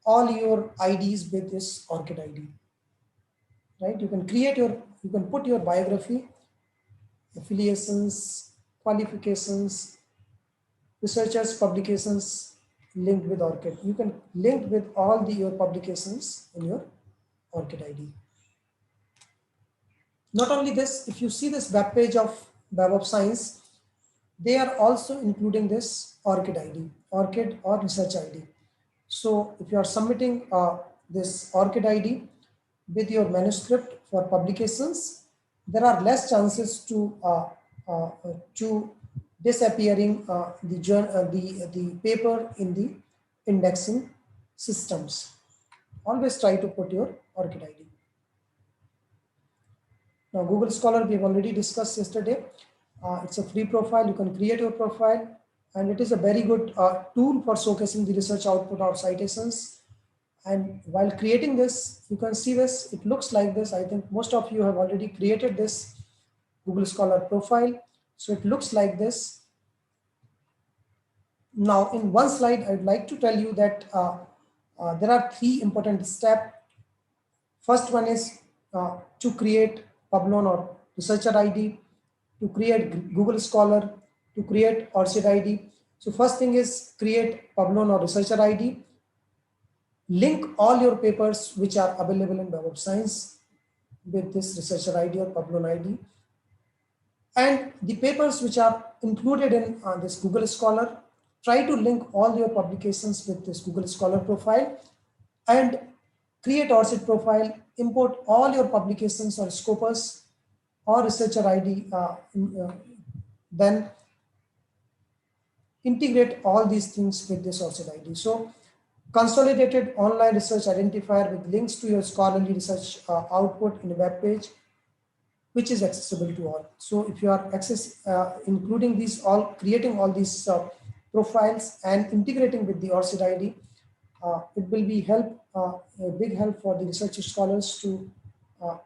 all your IDs with this Orcid ID, right? You can create your, you can put your biography, affiliations, qualifications, researchers, publications linked with Orcid. You can link with all your publications in your Orcid ID. Not only this, if you see this web page of Web of Science, they are also including this Orcid ID, Orcid or Research ID. So if you are submitting this Orcid ID with your manuscript for publications, there are less chances to disappearing the paper in the indexing systems. Always try to put your Orcid ID. Now, Google Scholar we have already discussed yesterday. It's a free profile. You can create your profile, and it is a very good tool for showcasing the research output or citations. And while creating this, you can see this. It looks like this. I think most of you have already created this Google Scholar profile. So it looks like this. Now, in one slide, I'd like to tell you that there are three important steps. First one is to create Publon or researcher ID, to create Google Scholar, to create Orcid ID. So first thing is create Publon or researcher ID. Link all your papers which are available in Web of Science with this researcher ID or Publon ID. And the papers which are included in this Google Scholar, try to link all your publications with this Google Scholar profile and create Orcid profile, import all your publications or Scopus or researcher ID, then integrate all these things with this Orcid ID. So consolidated online research identifier with links to your scholarly research output in a web page, which is accessible to all. So if you are including these all, creating all these profiles and integrating with the Orcid ID, it will be a big help for the research scholars to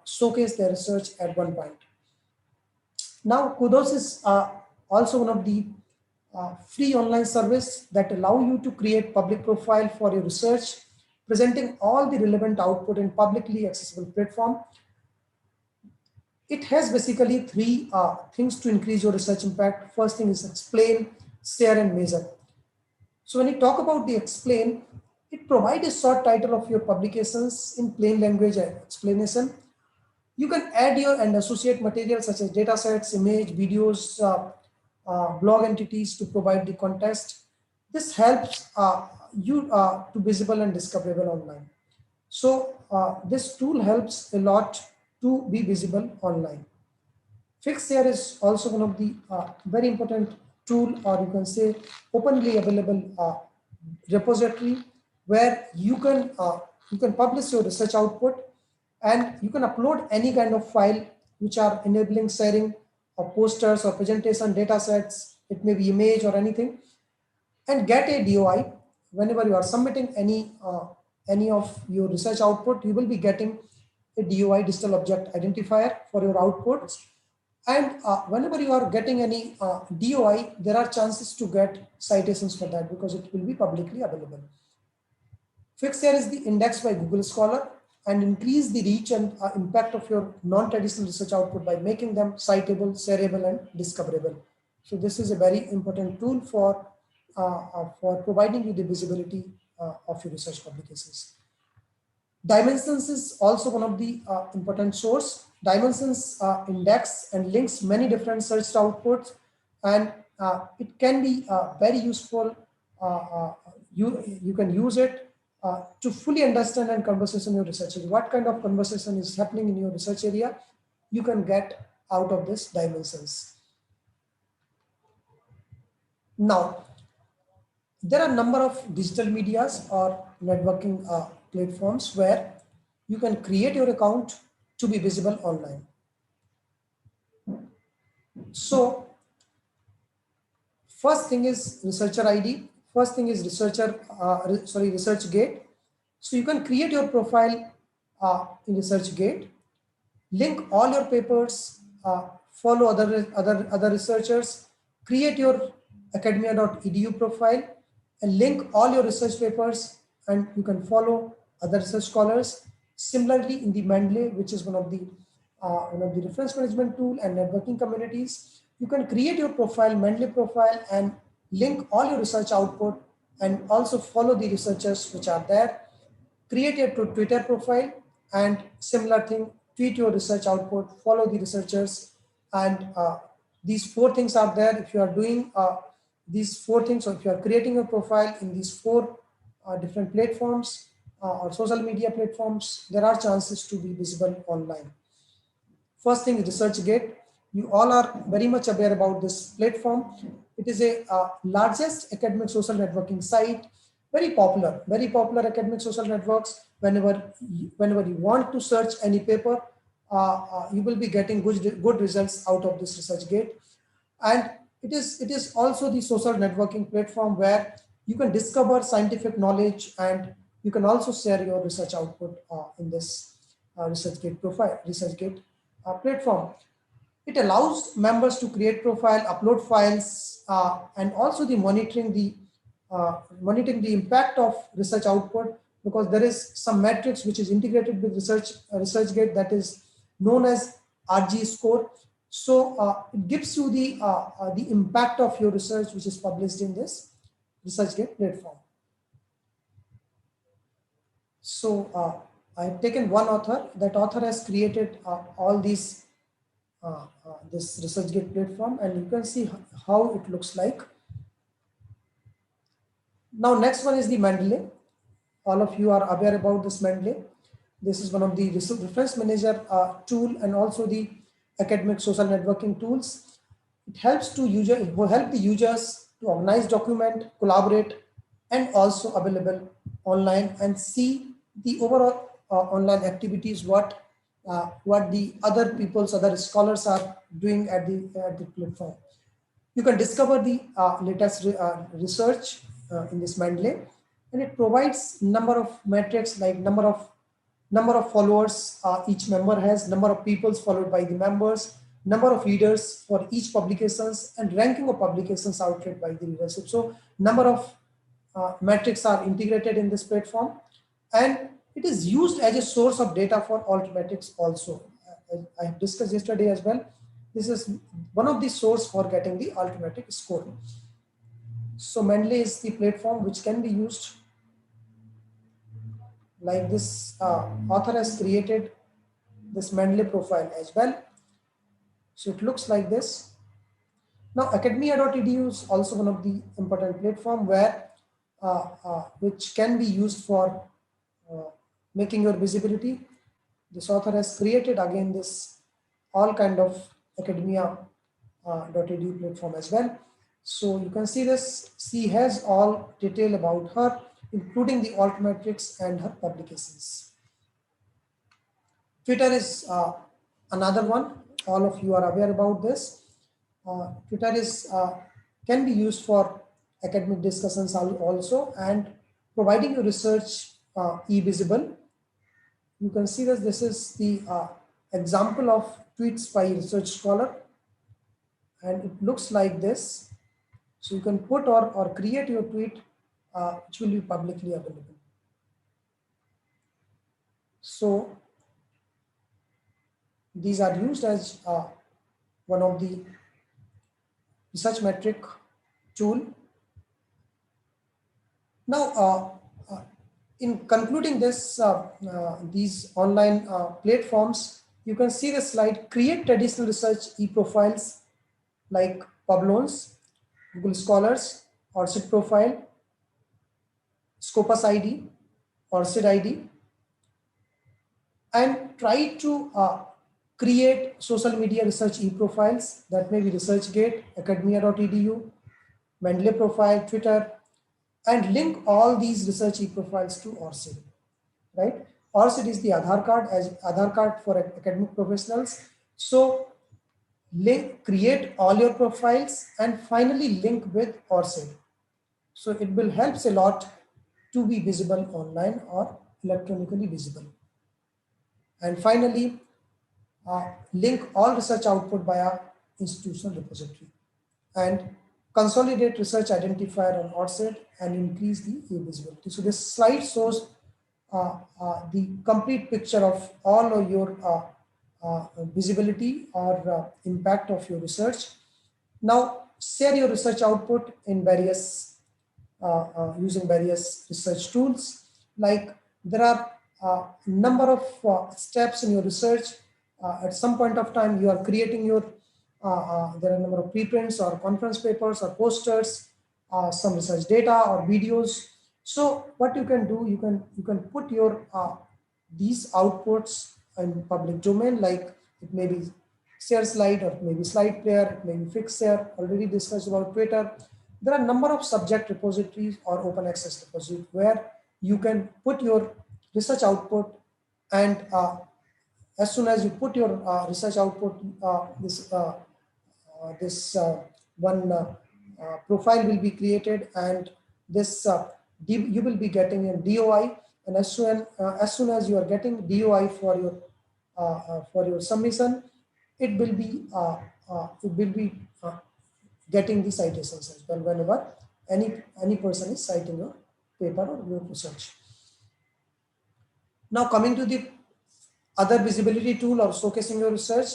showcase their research at one point. Now, Kudos is also one of the free online service that allow you to create public profile for your research, presenting all the relevant output in publicly accessible platform. It has basically three things to increase your research impact. First thing is explain, share, and measure. So when you talk about the explain, it provides a short title of your publications in plain language explanation. You can add your and associate material such as data sets, image, videos, blog entities to provide the context. This helps you to visible and discoverable online. So this tool helps a lot to be visible online. Fix here is also one of the very important tool, or you can say openly available repository where you can publish your research output and you can upload any kind of file which are enabling sharing of posters or presentation data sets. It may be image or anything, and get a DOI whenever you are submitting any of your research output. You will be getting a DOI, digital object identifier, for your outputs. And whenever you are getting any DOI, there are chances to get citations for that because it will be publicly available. Fix here is the index by Google Scholar and increase the reach and impact of your non-traditional research output by making them citable, shareable, and discoverable. So this is a very important tool for providing you the visibility of your research publications. Dimensions is also one of the important source. Dimensions index and links many different search outputs, and it can be very useful. You can use it to fully understand and conversation in your research area. What kind of conversation is happening in your research area, you can get out of this dimensions. Now, there are a number of digital medias or networking platforms where you can create your account to be visible online. So first thing is researcher ID. First thing is ResearchGate. So you can create your profile in ResearchGate, link all your papers, follow other researchers, create your academia.edu profile, and link all your research papers and you can follow other research scholars. Similarly, in the Mendeley, which is one of the reference management tool and networking communities, you can create your profile, Mendeley profile, and link all your research output and also follow the researchers which are there. Create a Twitter profile and similar thing, tweet your research output, follow the researchers, and these four things are there. If you are doing these four things, or if you are creating a profile in these four different platforms or social media platforms, there are chances to be visible online. First thing is ResearchGate. You all are very much aware about this platform. It is a largest academic social networking site, very popular academic social networks. Whenever you want to search any paper, you will be getting good results out of this ResearchGate. And it is also the social networking platform where you can discover scientific knowledge, and you can also share your research output in this ResearchGate platform. It allows members to create profile, upload files, and also the monitoring the impact of research output, because there is some metrics which is integrated with ResearchGate, that is known as RG score. So it gives you the impact of your research which is published in this ResearchGate platform. So I have taken one author. That author has created all these this ResearchGate platform, and you can see how it looks like. Now, next one is the Mendeley. All of you are aware about this Mendeley. This is one of the reference manager tool and also the academic social networking tools. It helps the users to organize, document, collaborate, and also available online and see the overall online activities, what the other scholars are doing at the platform. You can discover the latest research in this Mendeley, and it provides number of metrics like number of followers each member has, number of people followed by the members, number of readers for each publications, and ranking of publications outread by the readership. So number of metrics are integrated in this platform, and it is used as a source of data for altmetrics also. I have discussed yesterday as well. This is one of the source for getting the altmetric score. So Mendeley is the platform which can be used like this. Author has created this Mendeley profile as well. So it looks like this. Now academia.edu is also one of the important platform where which can be used for making your visibility. This author has created again this all kind of academia.edu platform as well. So you can see this. She has all detail about her, including the altmetrics and her publications. Twitter is another one. All of you are aware about this. Twitter is can be used for academic discussions also, and providing your research e-visible. You can see that this is the example of tweets by a research scholar, and it looks like this. So you can put or create your tweet which will be publicly available. So these are used as one of the research metric tool. Now, in concluding this, these online platforms, you can see the slide, create traditional research e-profiles like Publons, Google Scholars, Orcid Profile, Scopus Id, Orcid Id, and try to create social media research e-profiles. That may be ResearchGate, academia.edu, Mendeley profile, Twitter, and link all these research e-profiles to Orcid, right? Orcid is the Aadhaar card for academic professionals. So create all your profiles and finally link with Orcid. So it will help a lot to be visible online or electronically visible. And finally, link all research output via institutional repository. And consolidate research identifier on Orcid, and increase the visibility. So this slide shows the complete picture of all of your visibility or impact of your research. Now share your research output in various using various research tools. Like there are a number of steps in your research. At some point of time, you are creating your there are a number of preprints or conference papers or posters, some research data or videos. So what you can do, you can put your these outputs in public domain, like it may be share slide, or maybe slide player, it may be Fixer, already discussed about Twitter. There are a number of subject repositories or open access repositories where you can put your research output, and as soon as you put your research output, this one profile will be created, and this you will be getting a DOI, and as soon as you are getting DOI for your submission, it will be getting the citations as well whenever any person is citing your paper or your research. Now coming to the other visibility tool or showcasing your research,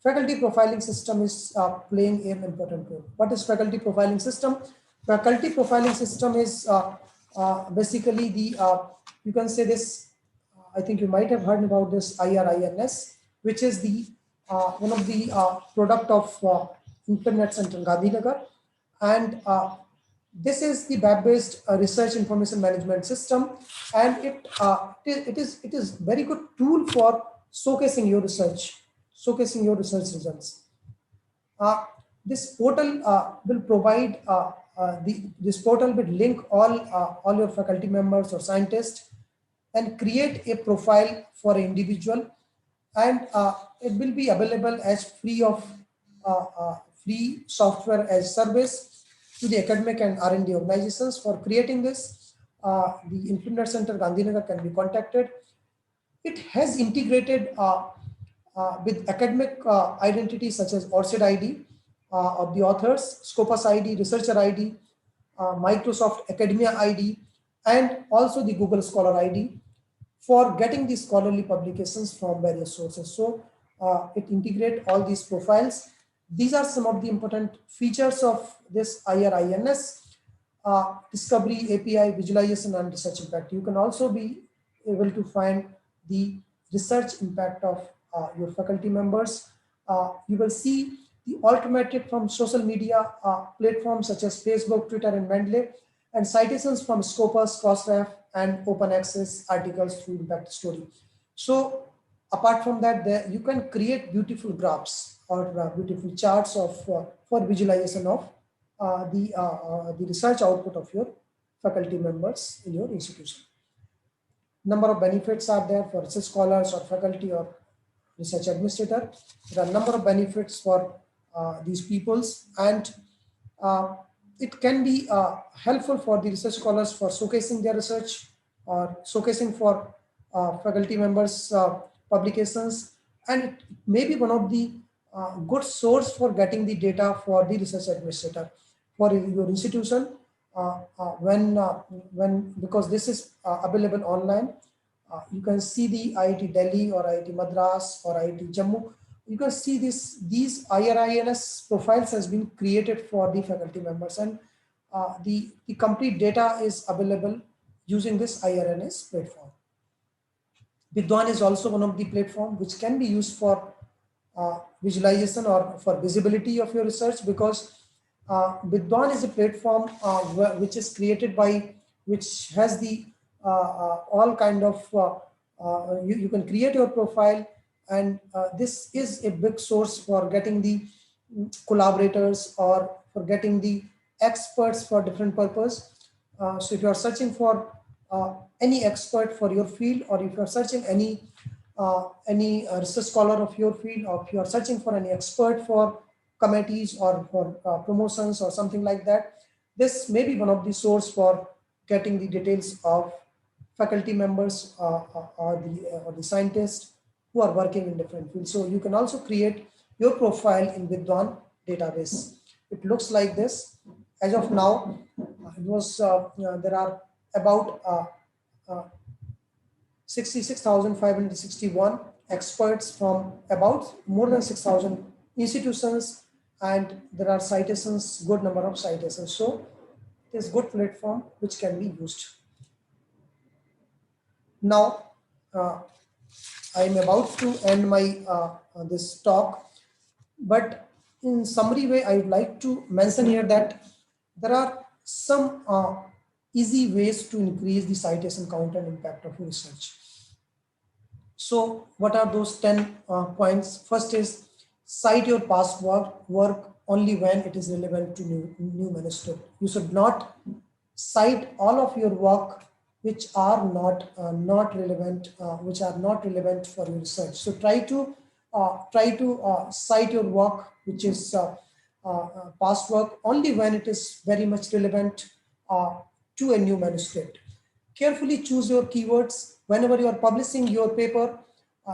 faculty profiling system is playing an important role. What is faculty profiling system? Faculty profiling system is basically the, you can say this, I think you might have heard about this IRINS, which is the one of the product of Internet Center Gandhinagar. And this is the web-based research information management system, and it is very good tool for showcasing your research results. This portal will provide this portal will link all your faculty members or scientists and create a profile for an individual, and it will be available as free software as service to the academic and R&D organizations. For creating this, the Internet Center Gandhinagar can be contacted. It has integrated with academic identities such as Orcid Id of the authors, Scopus Id, Researcher Id, Microsoft Academia Id, and also the Google Scholar Id for getting the scholarly publications from various sources. So it integrates all these profiles. These are some of the important features of this IRINS, discovery, API, visualization, and research impact. You can also be able to find the research impact of your faculty members. You will see the alternative from social media platforms such as Facebook, Twitter, and Mendeley, and citations from Scopus, Crossref, and open access articles through Impact Story. So apart from that, you can create beautiful graphs or beautiful charts of for visualization of the research output of your faculty members in your institution. Number of benefits are there for research scholars or faculty or research administrator. There are a number of benefits for these peoples, and it can be helpful for the research scholars for showcasing their research or showcasing for faculty members publications, and it may be one of the good source for getting the data for the research administrator for your institution when because this is available online. You can see the IIT Delhi or IIT Madras or IIT Jammu. You can see these IRINS profiles has been created for the faculty members, and the complete data is available using this IRINS platform. Vidwan is also one of the platform which can be used for visualization or for visibility of your research, because Vidwan is a platform which is created by, which has the all kind of, you can create your profile, and this is a big source for getting the collaborators or for getting the experts for different purpose. So if you are searching for any expert for your field, or if you are searching any research scholar of your field, or if you are searching for any expert for committees or for promotions or something like that, this may be one of the source for getting the details of faculty members or the scientists who are working in different fields. So you can also create your profile in Vidwan database. It looks like this. as of now, it was there are about 66,561 experts from about more than 6,000 institutions, and there are citations, good number of citations. So it is good platform which can be used. Now, I am about to end my this talk, but in summary way, I would like to mention here that there are some easy ways to increase the citation count and impact of your research. So what are those 10 points? First is cite your past work only when it is relevant to new manuscript. You should not cite all of your work which are not relevant, which are not relevant for your research. So try to cite your work which is past work only when it is very much relevant to a new manuscript. Carefully choose your keywords whenever you are publishing your paper.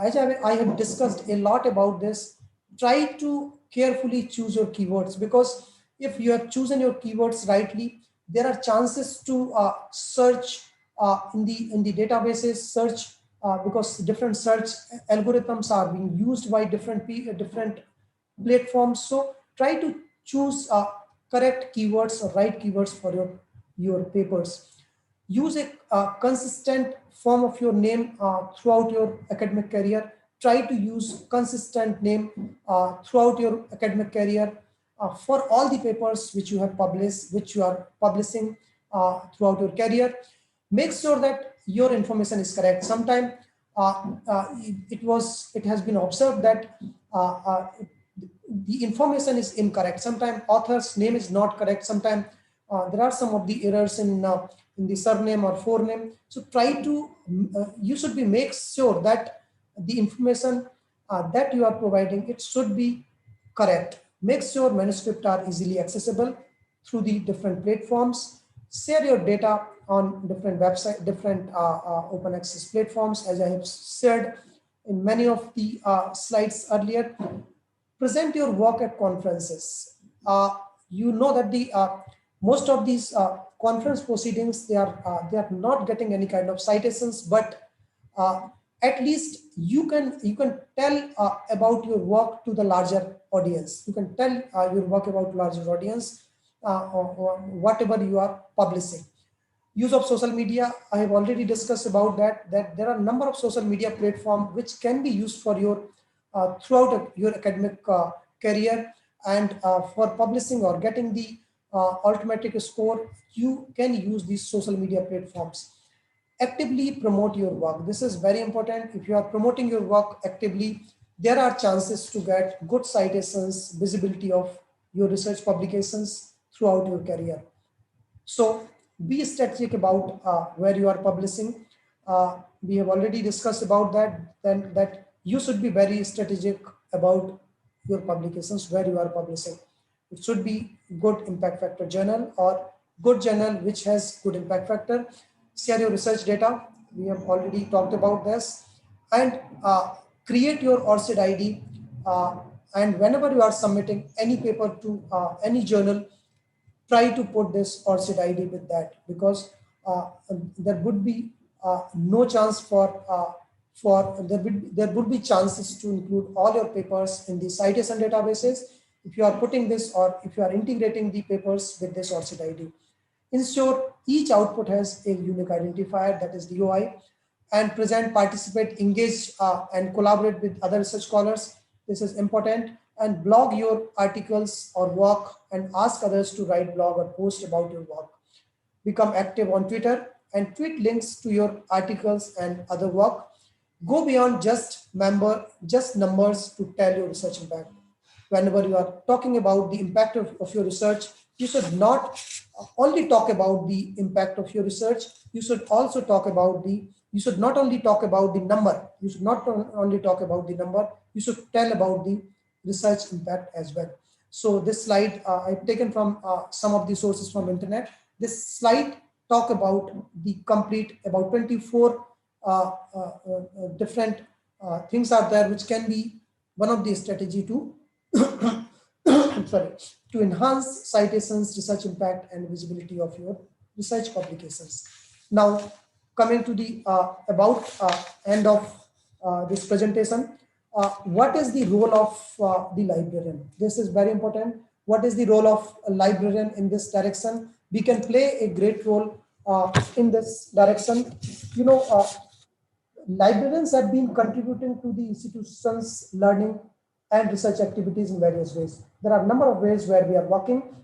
As I have discussed a lot about this, try to carefully choose your keywords, because if you have chosen your keywords rightly, there are chances to search in the databases, search because different search algorithms are being used by different platforms. So try to choose correct keywords or right keywords for your papers. Use a consistent form of your name throughout your academic career. Try to use consistent name throughout your academic career for all the papers which you have published, which you are publishing throughout your career. Make sure that your information is correct. Sometimes it has been observed that the information is incorrect. Sometimes author's name is not correct. Sometimes there are some of the errors in the surname or forename. So try to, you should be make sure that the information that you are providing, it should be correct. Make sure manuscripts are easily accessible through the different platforms. Share your data on different website, different open access platforms, as I have said in many of the slides earlier. Present your work at conferences. You know that the most of these conference proceedings, they are not getting any kind of citations, but at least you can tell about your work to the larger audience. You can tell your work about larger audience or whatever you are publishing. Use of social media, I have already discussed about that there are a number of social media platforms which can be used for your throughout your academic career, and for publishing or getting the ultimate score, you can use these social media platforms. Actively promote your work. This is very important. If you are promoting your work actively, there are chances to get good citations, visibility of your research publications throughout your career. So be strategic about where you are publishing. We have already discussed about that you should be very strategic about your publications, where you are publishing. It should be good impact factor journal or good journal which has good impact factor. Share your research data. We have already talked about this. And create your Orcid ID. And whenever you are submitting any paper to any journal, try to put this Orcid ID with that, because there would be no chance there would be chances to include all your papers in the citation databases if you are putting this, or if you are integrating the papers with this Orcid ID. Ensure each output has a unique identifier, that is DOI, and present, participate, engage, and collaborate with other research scholars. This is important. And blog your articles or work and ask others to write blog or post about your work. Become active on Twitter and tweet links to your articles and other work. Go beyond just numbers to tell your research impact. Whenever you are talking about the impact of your research, you should not only talk about the impact of your research. You should also talk about you should not only talk about the number. You should not only talk about the number. You should tell about the research impact as well. So this slide I've taken from some of the sources from internet. This slide talk about the complete, about 24 different things are there which can be one of the strategy to sorry, to enhance citations, research impact, and visibility of your research publications. Now, coming to the about end of this presentation, what is the role of the librarian? This is very important. What is the role of a librarian in this direction? We can play a great role in this direction. You know, librarians have been contributing to the institution's learning and research activities in various ways. There are a number of ways where we are working.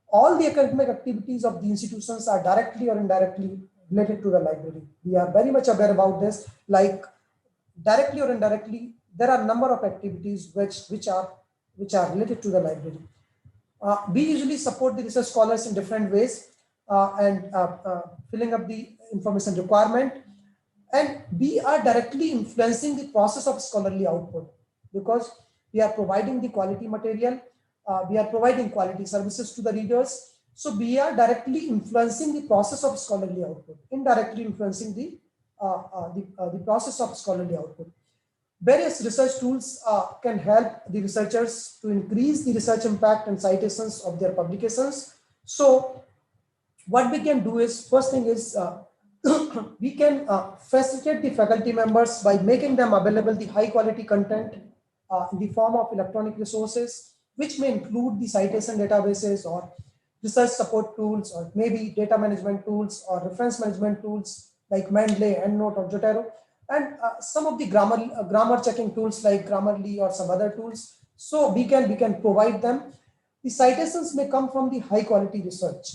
All the academic activities of the institutions are directly or indirectly related to the library. We are very much aware about this, like directly or indirectly, there are a number of activities which are related to the library. We usually support the research scholars in different ways and filling up the information requirement. And we are directly influencing the process of scholarly output because we are providing the quality material, we are providing quality services to the readers. So we are directly influencing the process of scholarly output, indirectly influencing the process of scholarly output. Various research tools can help the researchers to increase the research impact and citations of their publications. So what we can do is, first thing is, we can facilitate the faculty members by making them available the high quality content in the form of electronic resources, which may include the citation databases or research support tools, or maybe data management tools or reference management tools like Mendeley, EndNote, or Jotaro, and some of the grammar checking tools like Grammarly or some other tools. So we can provide them. The citations may come from the high quality research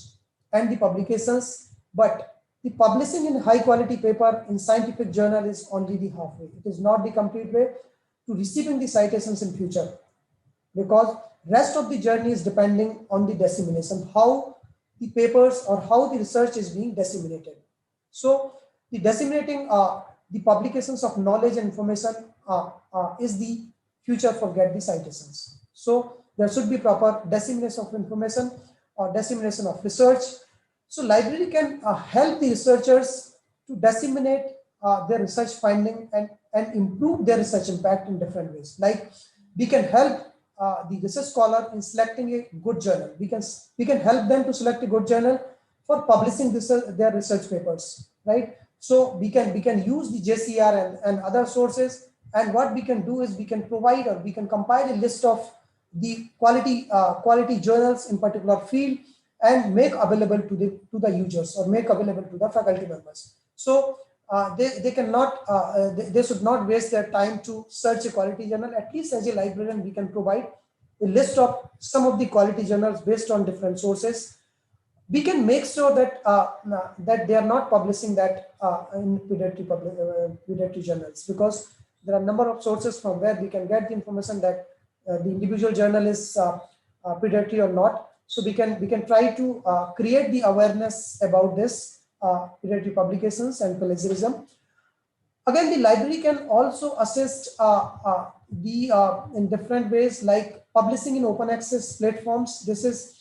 and the publications, but the publishing in high quality paper in scientific journal is only the halfway. It is not the complete way to receiving the citations in future, because rest of the journey is depending on the dissemination, how the papers or how the research is being disseminated. So the disseminating the publications of knowledge and information is the future for get the citations. So there should be proper dissemination of information or dissemination of research. So library can help the researchers to disseminate their research finding and improve their research impact in different ways. Like we can help the research scholar in selecting a good journal. We can help them to select a good journal for publishing their research papers, right? So we can use the JCR and other sources. And what we can do is we can provide, or we can compile a list of the quality journals in particular field and make available to the users or make available to the faculty members. So they should not waste their time to search a quality journal. At least as a librarian, we can provide a list of some of the quality journals based on different sources. We can make sure that that they are not publishing that in pediatric journals, because there are a number of sources from where we can get the information that the individual journal is pediatric or not. So we can try to create the awareness about this pediatric publications and plagiarism. Again, the library can also assist in different ways, like publishing in open access platforms. This is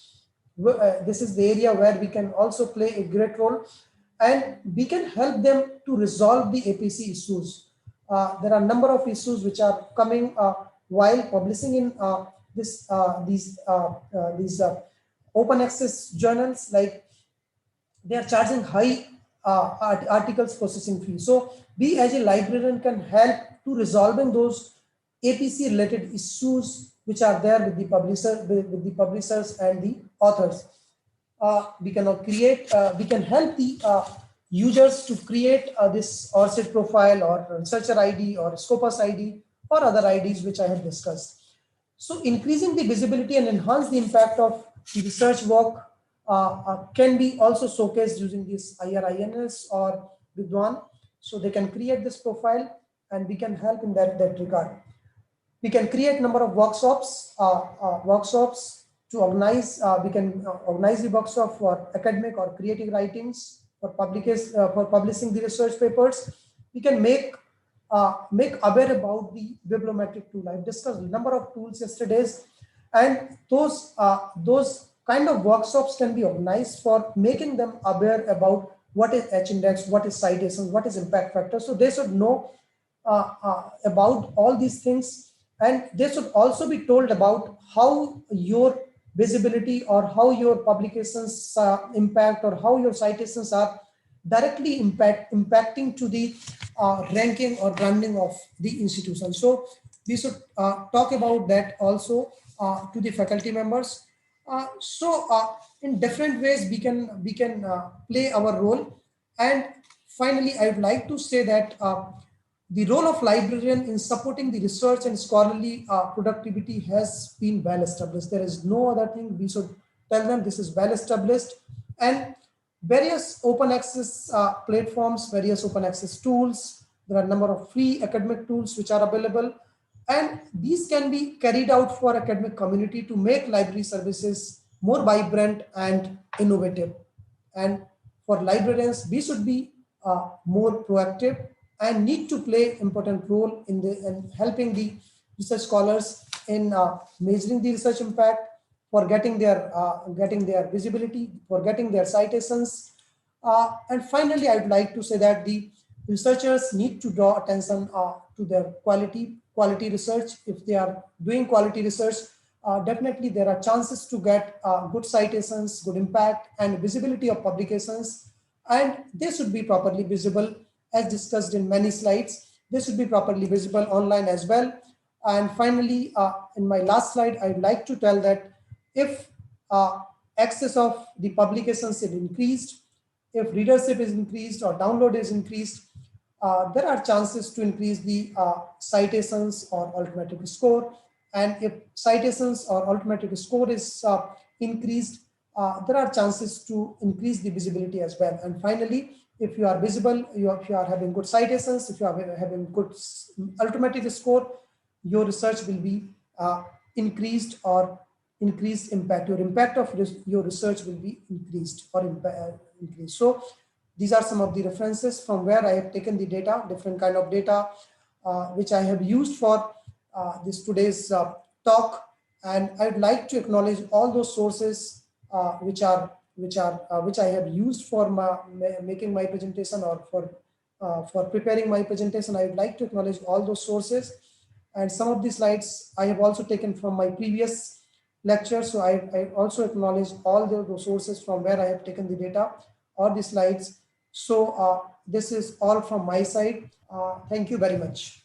the area where we can also play a great role, and we can help them to resolve the APC issues. There are a number of issues which are coming while publishing in these open access journals, like they are charging high articles processing fee. So we as a librarian can help to resolving those APC related issues which are there with the publishers and the authors. We can help the users to create this Orcid profile or researcher ID or Scopus ID or other IDs which I have discussed. So increasing the visibility and enhance the impact of the research work can be also showcased using this IRINS or Vidwan. So they can create this profile and we can help in that regard. We can create number of workshops to organize. We can organize the workshop for academic or creative writings, for publishing the research papers. We can make aware about the bibliometric tool. I've discussed a number of tools yesterday, and those kind of workshops can be organized for making them aware about what is H-index, what is citation, what is impact factor. So they should know about all these things, and they should also be told about how your visibility, or how your publications impact, or how your citations are directly impacting to the ranking or branding of the institution. So we should talk about that also to the faculty members. In different ways we can play our role. And finally, I would like to say that the role of librarian in supporting the research and scholarly productivity has been well established. There is no other thing we should tell them. This is well established, and various open access platforms, various open access tools. There are a number of free academic tools which are available, and these can be carried out for academic community to make library services more vibrant and innovative. And for librarians, we should be more proactive and need to play important role in helping the research scholars in measuring the research impact, for getting their visibility, for getting their citations. And finally, I would like to say that the researchers need to draw attention to their quality research. If they are doing quality research, definitely there are chances to get good citations, good impact, and visibility of publications. And they should be properly visible, as discussed in many slides. They should be properly visible online as well. And finally, in my last slide, I'd like to tell that if access of the publications is increased, if readership is increased or download is increased, there are chances to increase the citations or altmetric score. And if citations or altmetric score is increased, there are chances to increase the visibility as well. And finally, if you are visible, if you are having good citations, if you are having good altmetric score, your research will be increased or increased impact. Your impact of your research will be increased or increased. So these are some of the references from where I have taken the data, different kind of data, which I have used for this today's talk. And I'd like to acknowledge all those sources which I have used for making my presentation, or for preparing my presentation. I would like to acknowledge all those sources. And some of the slides I have also taken from my previous lecture. So I also acknowledge all those sources from where I have taken the data or the slides. So this is all from my side. Thank you very much.